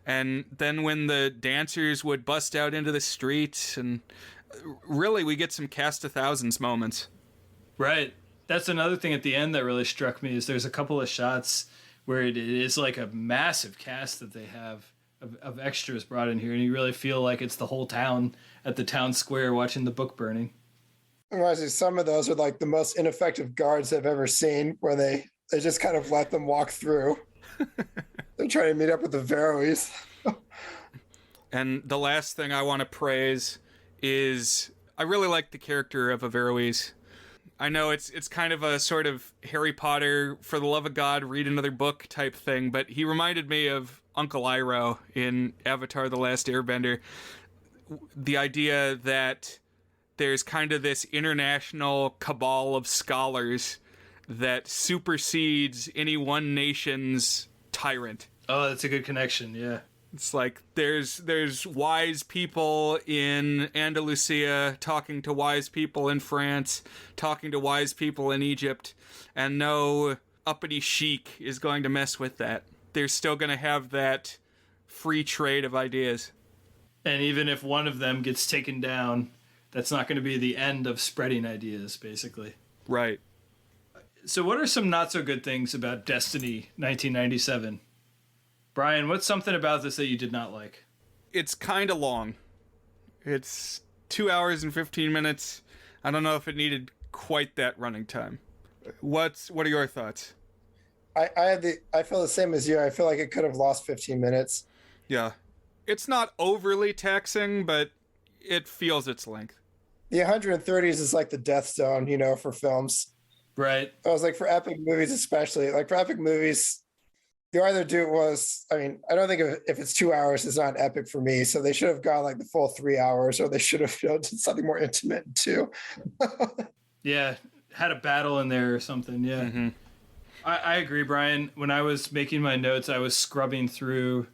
And then when the dancers would bust out into the streets, and really we get some Cast of Thousands moments. Right. That's another thing at the end that really struck me, is there's a couple of shots where it is like a massive cast that they have of extras brought in here, and you really feel like it's the whole town at the town square watching the book burning. Some of those are like the most ineffective guards I've ever seen, where they just kind of let them walk through. They're trying to meet up with the Averroes. And the last thing I want to praise is I really like the character of Averroes. I know it's kind of a sort of Harry Potter, for the love of God, read another book type thing, but he reminded me of Uncle Iroh in Avatar: The Last Airbender. The idea that there's kind of this international cabal of scholars that supersedes any one nation's tyrant. Oh, that's a good connection, yeah. It's like there's wise people in Andalusia talking to wise people in France, talking to wise people in Egypt, and no uppity sheik is going to mess with that. They're still going to have that free trade of ideas. And even if one of them gets taken down, that's not going to be the end of spreading ideas, basically. Right. So what are some not so good things about Destiny 1997? Brian, what's something about this that you did not like? It's kind of long. It's 2 hours and 15 minutes. I don't know if it needed quite that running time. What are your thoughts? I feel the same as you. I feel like it could have lost 15 minutes. Yeah. It's not overly taxing, but it feels its length. The 130s is like the death zone, for films. Right. I was like, for epic movies, especially, like for epic movies, you either do was, I don't think if it's 2 hours, it's not epic for me. So they should have gone like the full 3 hours, or they should have done something more intimate too. Yeah. Had a battle in there or something. Yeah. Mm-hmm. I agree, Brian. When I was making my notes, I was scrubbing through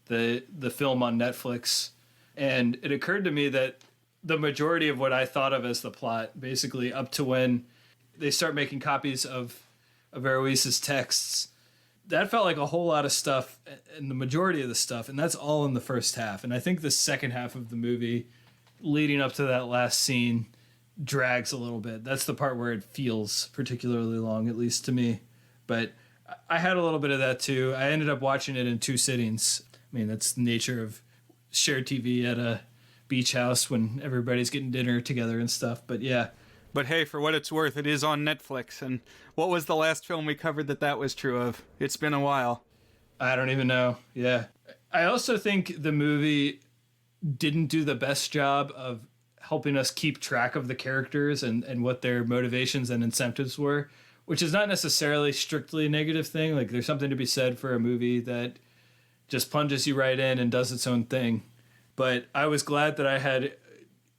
the film on Netflix, and it occurred to me that the majority of what I thought of as the plot, basically up to when they start making copies of Averroes' texts, that felt like a whole lot of stuff, and the majority of the stuff, and that's all in the first half. And I think the second half of the movie, leading up to that last scene, drags a little bit. That's the part where it feels particularly long, at least to me. But I had a little bit of that too. I ended up watching it in 2 sittings. I mean, that's the nature of shared TV at a beach house when everybody's getting dinner together and stuff. But yeah. But hey, for what it's worth, it is on Netflix. And what was the last film we covered that was true of? It's been a while. I don't even know. Yeah. I also think the movie didn't do the best job of helping us keep track of the characters and what their motivations and incentives were, which is not necessarily strictly a negative thing. Like, there's something to be said for a movie that just plunges you right in and does its own thing. But I was glad that I had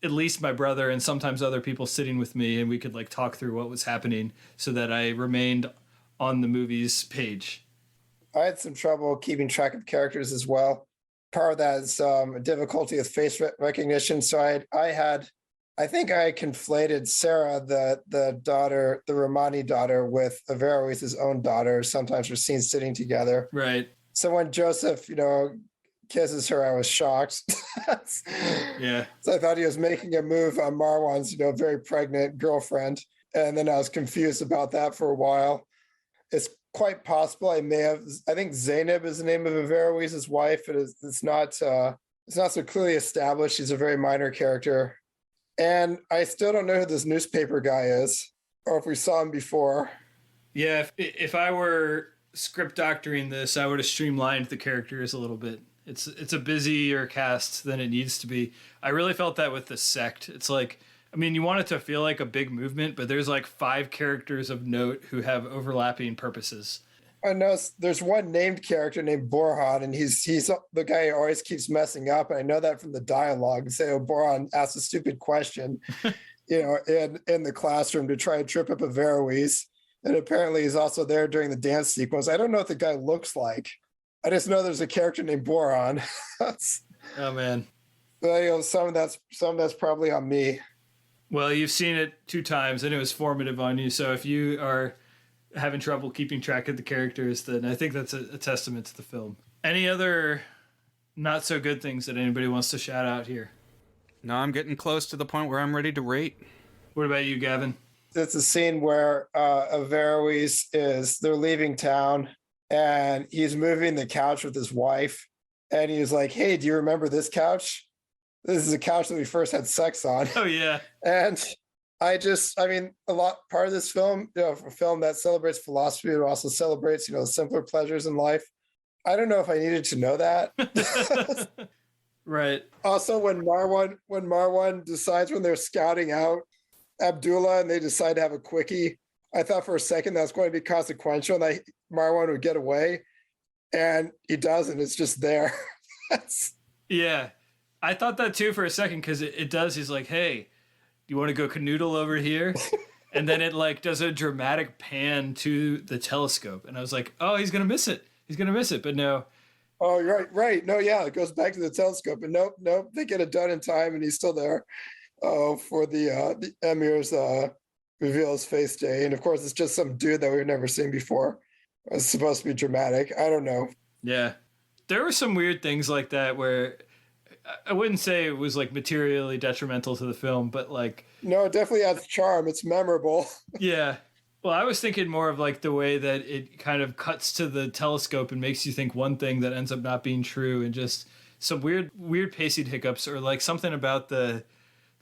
at least my brother and sometimes other people sitting with me, and we could like talk through what was happening so that I remained on the movie's page. I had some trouble keeping track of characters as well. Part of that is a difficulty with face recognition. So I think I conflated Sarah, the daughter, the Romani daughter, with Averroes' own daughter. Sometimes we're seen sitting together. Right. So when Joseph, kisses her, I was shocked. Yeah. So I thought he was making a move on Marwan's, very pregnant girlfriend. And then I was confused about that for a while. It's quite possible I think Zainab is the name of Averroes' wife. It's not so clearly established. She's a very minor character. And I still don't know who this newspaper guy is, or if we saw him before. Yeah, if I were script doctoring this, I would have streamlined the characters a little bit. It's a busier cast than it needs to be. I really felt that with the sect. It's like, I mean, you want it to feel like a big movement, but there's like 5 characters of note who have overlapping purposes. I know there's one named character named Borhan, and he's the guy who always keeps messing up. And I know that from the dialogue. Say, Borhan asks a stupid question, in the classroom to try and trip up Averroes. And apparently he's also there during the dance sequence. I don't know what the guy looks like. I just know there's a character named Borhan. Oh man. But, some of that's probably on me. Well, you've seen it 2 times and it was formative on you. So if you are having trouble keeping track of the characters, then I think that's a testament to the film. Any other not so good things that anybody wants to shout out here? No, I'm getting close to the point where I'm ready to rate. What about you, Gavin? It's a scene where Averroes they're leaving town and he's moving the couch with his wife. And he's like, hey, do you remember this couch? This is a couch that we first had sex on. Oh, yeah. And part of this film, a film that celebrates philosophy, but also celebrates, the simpler pleasures in life. I don't know if I needed to know that. Right. Also, when Marwan decides, when they're scouting out Abdullah and they decide to have a quickie, I thought for a second that was going to be consequential and that Marwan would get away. And he doesn't. It's just there. Yeah. I thought that too for a second, because it does. He's like, hey, you want to go canoodle over here? And then it like does a dramatic pan to the telescope. And I was like, oh, he's going to miss it. He's going to miss it. But no. Oh, right. No, yeah, it goes back to the telescope. And nope. They get it done in time and he's still there for the Emir's reveal his face day. And of course, it's just some dude that we've never seen before. It's supposed to be dramatic. I don't know. Yeah. There were some weird things like that where I wouldn't say it was like materially detrimental to the film, but like... No, it definitely adds charm. It's memorable. Yeah. Well, I was thinking more of like the way that it kind of cuts to the telescope and makes you think one thing that ends up not being true, and just some weird pacing hiccups, or like something about the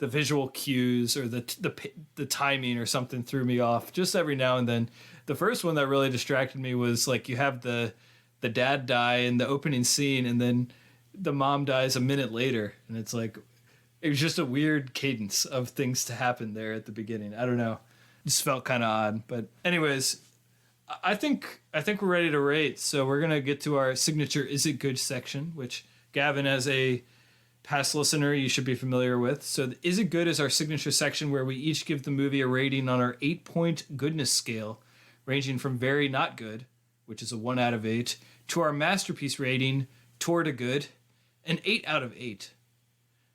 visual cues or the timing or something threw me off just every now and then. The first one that really distracted me was like you have the dad die in the opening scene, and then the mom dies a minute later, and it's like it was just a weird cadence of things to happen there at the beginning. I don't know, it just felt kind of odd. But anyways, I think we're ready to rate. So we're gonna get to our signature "Is it good?" section, which Gavin, as a past listener, you should be familiar with. So the "Is it good?" is our signature section where we each give the movie a rating on our 8-point goodness scale, ranging from very not good, which is a 1 out of 8, to our masterpiece rating, toward a good, an 8 out of 8.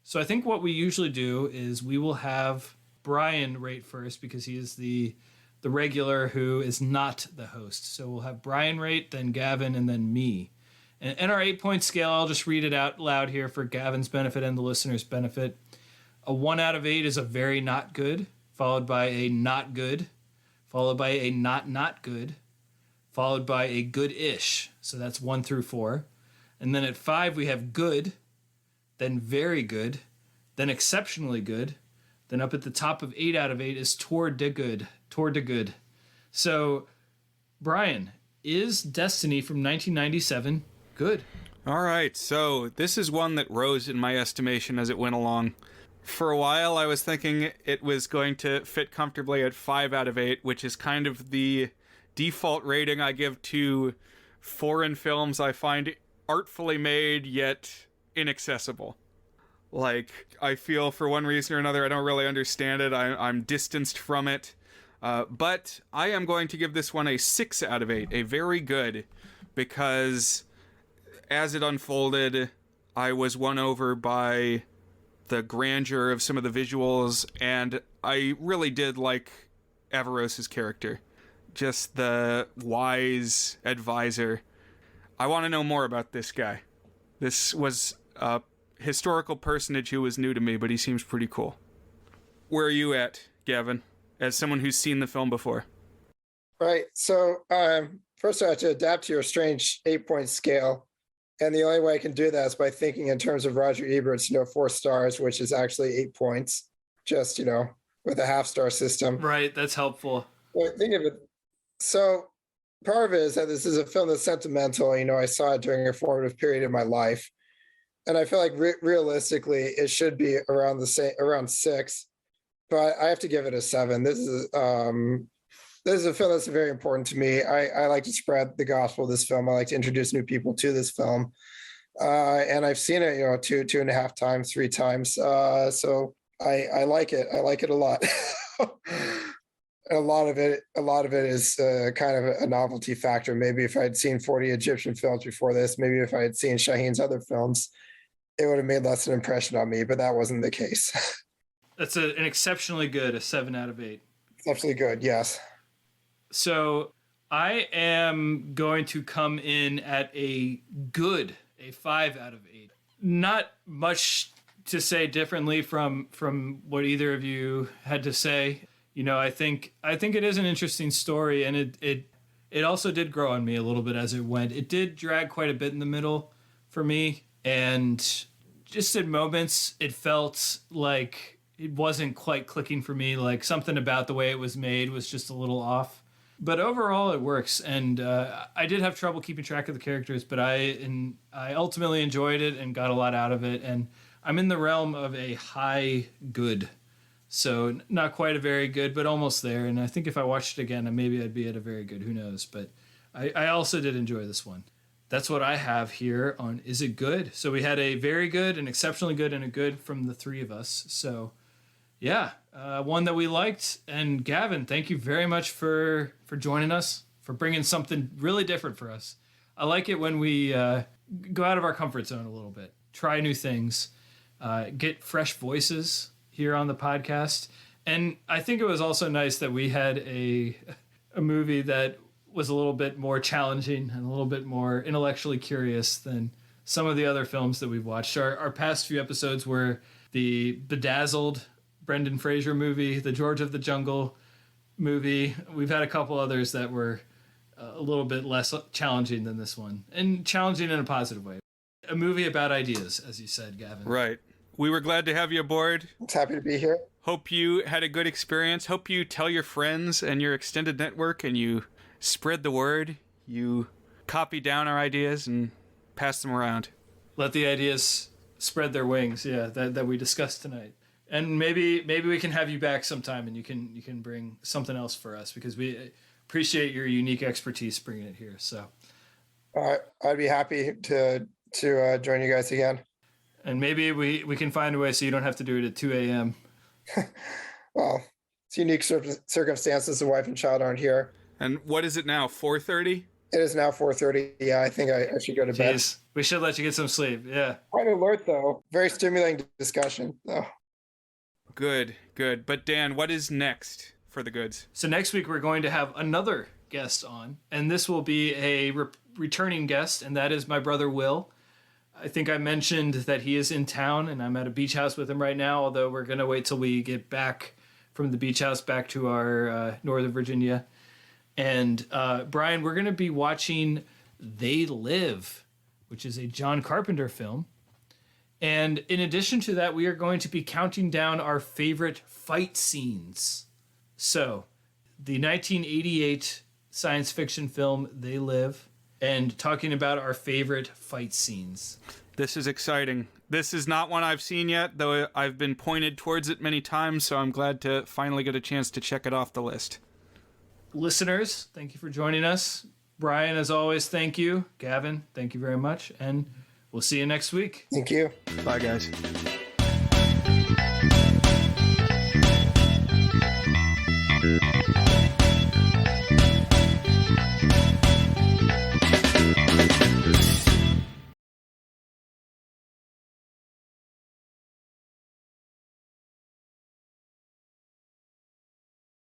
So I think what we usually do is we will have Brian rate first because he is the regular who is not the host. So we'll have Brian rate, then Gavin, and then me. And our 8-point scale, I'll just read it out loud here for Gavin's benefit and the listener's benefit. A 1 out of 8 is a very not good, followed by a not good, followed by a not good, followed by a good-ish. So that's 1 through 4. And then at 5, we have good, then very good, then exceptionally good. Then up at the top of 8 out of 8 is toward the good. So, Brian, is Destiny from 1997 good? All right, so this is one that rose in my estimation as it went along. For a while, I was thinking it was going to fit comfortably at 5 out of 8, which is kind of the default rating I give to foreign films I find artfully made yet inaccessible. Like, I feel for one reason or another I don't really understand it. I'm distanced from it. But I am going to give this one a 6 out of 8, a very good, because as it unfolded, I was won over by the grandeur of some of the visuals, and I really did like Averroes' character. Just the wise advisor. I want to know more about this guy. This was a historical personage who was new to me, but he seems pretty cool. Where are you at, Gavin, as someone who's seen the film before? Right. So first I have to adapt to your strange 8-point scale. And the only way I can do that is by thinking in terms of Roger Ebert's, 4 stars, which is actually 8 points, just, with a half-star system. Right, that's helpful. Well, think of it. So part of it is that this is a film that's sentimental. I saw it during a formative period in my life. And I feel like realistically, it should be around 6, but I have to give it a 7. This is a film that's very important to me. I like to spread the gospel of this film. I like to introduce new people to this film. And I've seen it, 2.5 times, 3 times. So I like it. I like it a lot. A lot of it is kind of a novelty factor. Maybe if I'd seen 40 Egyptian films before this, maybe if I had seen Shaheen's other films, it would have made less an impression on me, but that wasn't the case. That's an exceptionally good, a 7 out of 8. Exceptionally good, yes. So I am going to come in at a 5 out of 8. Not much to say differently from what either of you had to say. I think it is an interesting story, and it also did grow on me a little bit as it went. It did drag quite a bit in the middle for me, and just at moments it felt like it wasn't quite clicking for me. Like something about the way it was made was just a little off. But overall, it works, and I did have trouble keeping track of the characters, but I ultimately enjoyed it and got a lot out of it, and I'm in the realm of a high good. So not quite a very good, but almost there. And I think if I watched it again, maybe I'd be at a very good. Who knows? But I also did enjoy this one. That's what I have here on Is It Good? So we had a very good, an exceptionally good, and a good from the three of us. So yeah, one that we liked. And Gavin, thank you very much for joining us, for bringing something really different for us. I like it when we go out of our comfort zone a little bit, try new things, get fresh voices here on the podcast. And I think it was also nice that we had a movie that was a little bit more challenging and a little bit more intellectually curious than some of the other films that we've watched. Our past few episodes were the Bedazzled Brendan Fraser movie, the George of the Jungle movie. We've had a couple others that were a little bit less challenging than this one, and challenging in a positive way. A movie about ideas, as you said, Gavin. Right. We were glad to have you aboard. I'm happy to be here. Hope you had a good experience. Hope you tell your friends and your extended network and you spread the word. You copy down our ideas and pass them around. let the ideas spread their wings. Yeah, that we discussed tonight. And maybe we can have you back sometime, and you can bring something else for us, because we appreciate your unique expertise bringing it here. So I'd be happy to join you guys again. And maybe we can find a way so you don't have to do it at 2 a.m. Well, it's unique circumstances. The wife and child aren't here. And what is it now, 4:30? It is now 4:30. Yeah, I think I should go to bed. We should let you get some sleep. Yeah. Quite alert, though. Very stimulating discussion, though. Good. But Dan, what is next for the goods? So next week we're going to have another guest on, and this will be a returning guest, and that is my brother Will. I think I mentioned that he is in town, and I'm at a beach house with him right now, although we're going to wait till we get back from the beach house back to our Northern Virginia. And Brian, we're going to be watching They Live, which is a John Carpenter film. And in addition to that, we are going to be counting down our favorite fight scenes. So, the 1988 science fiction film They Live, and talking about our favorite fight scenes. This is exciting. This is not one I've seen yet, though I've been pointed towards it many times, so I'm glad to finally get a chance to check it off the list. Listeners, thank you for joining us. Brian, as always, thank you. Gavin, thank you very much. And we'll see you next week. Thank you. Bye, guys. Thank you.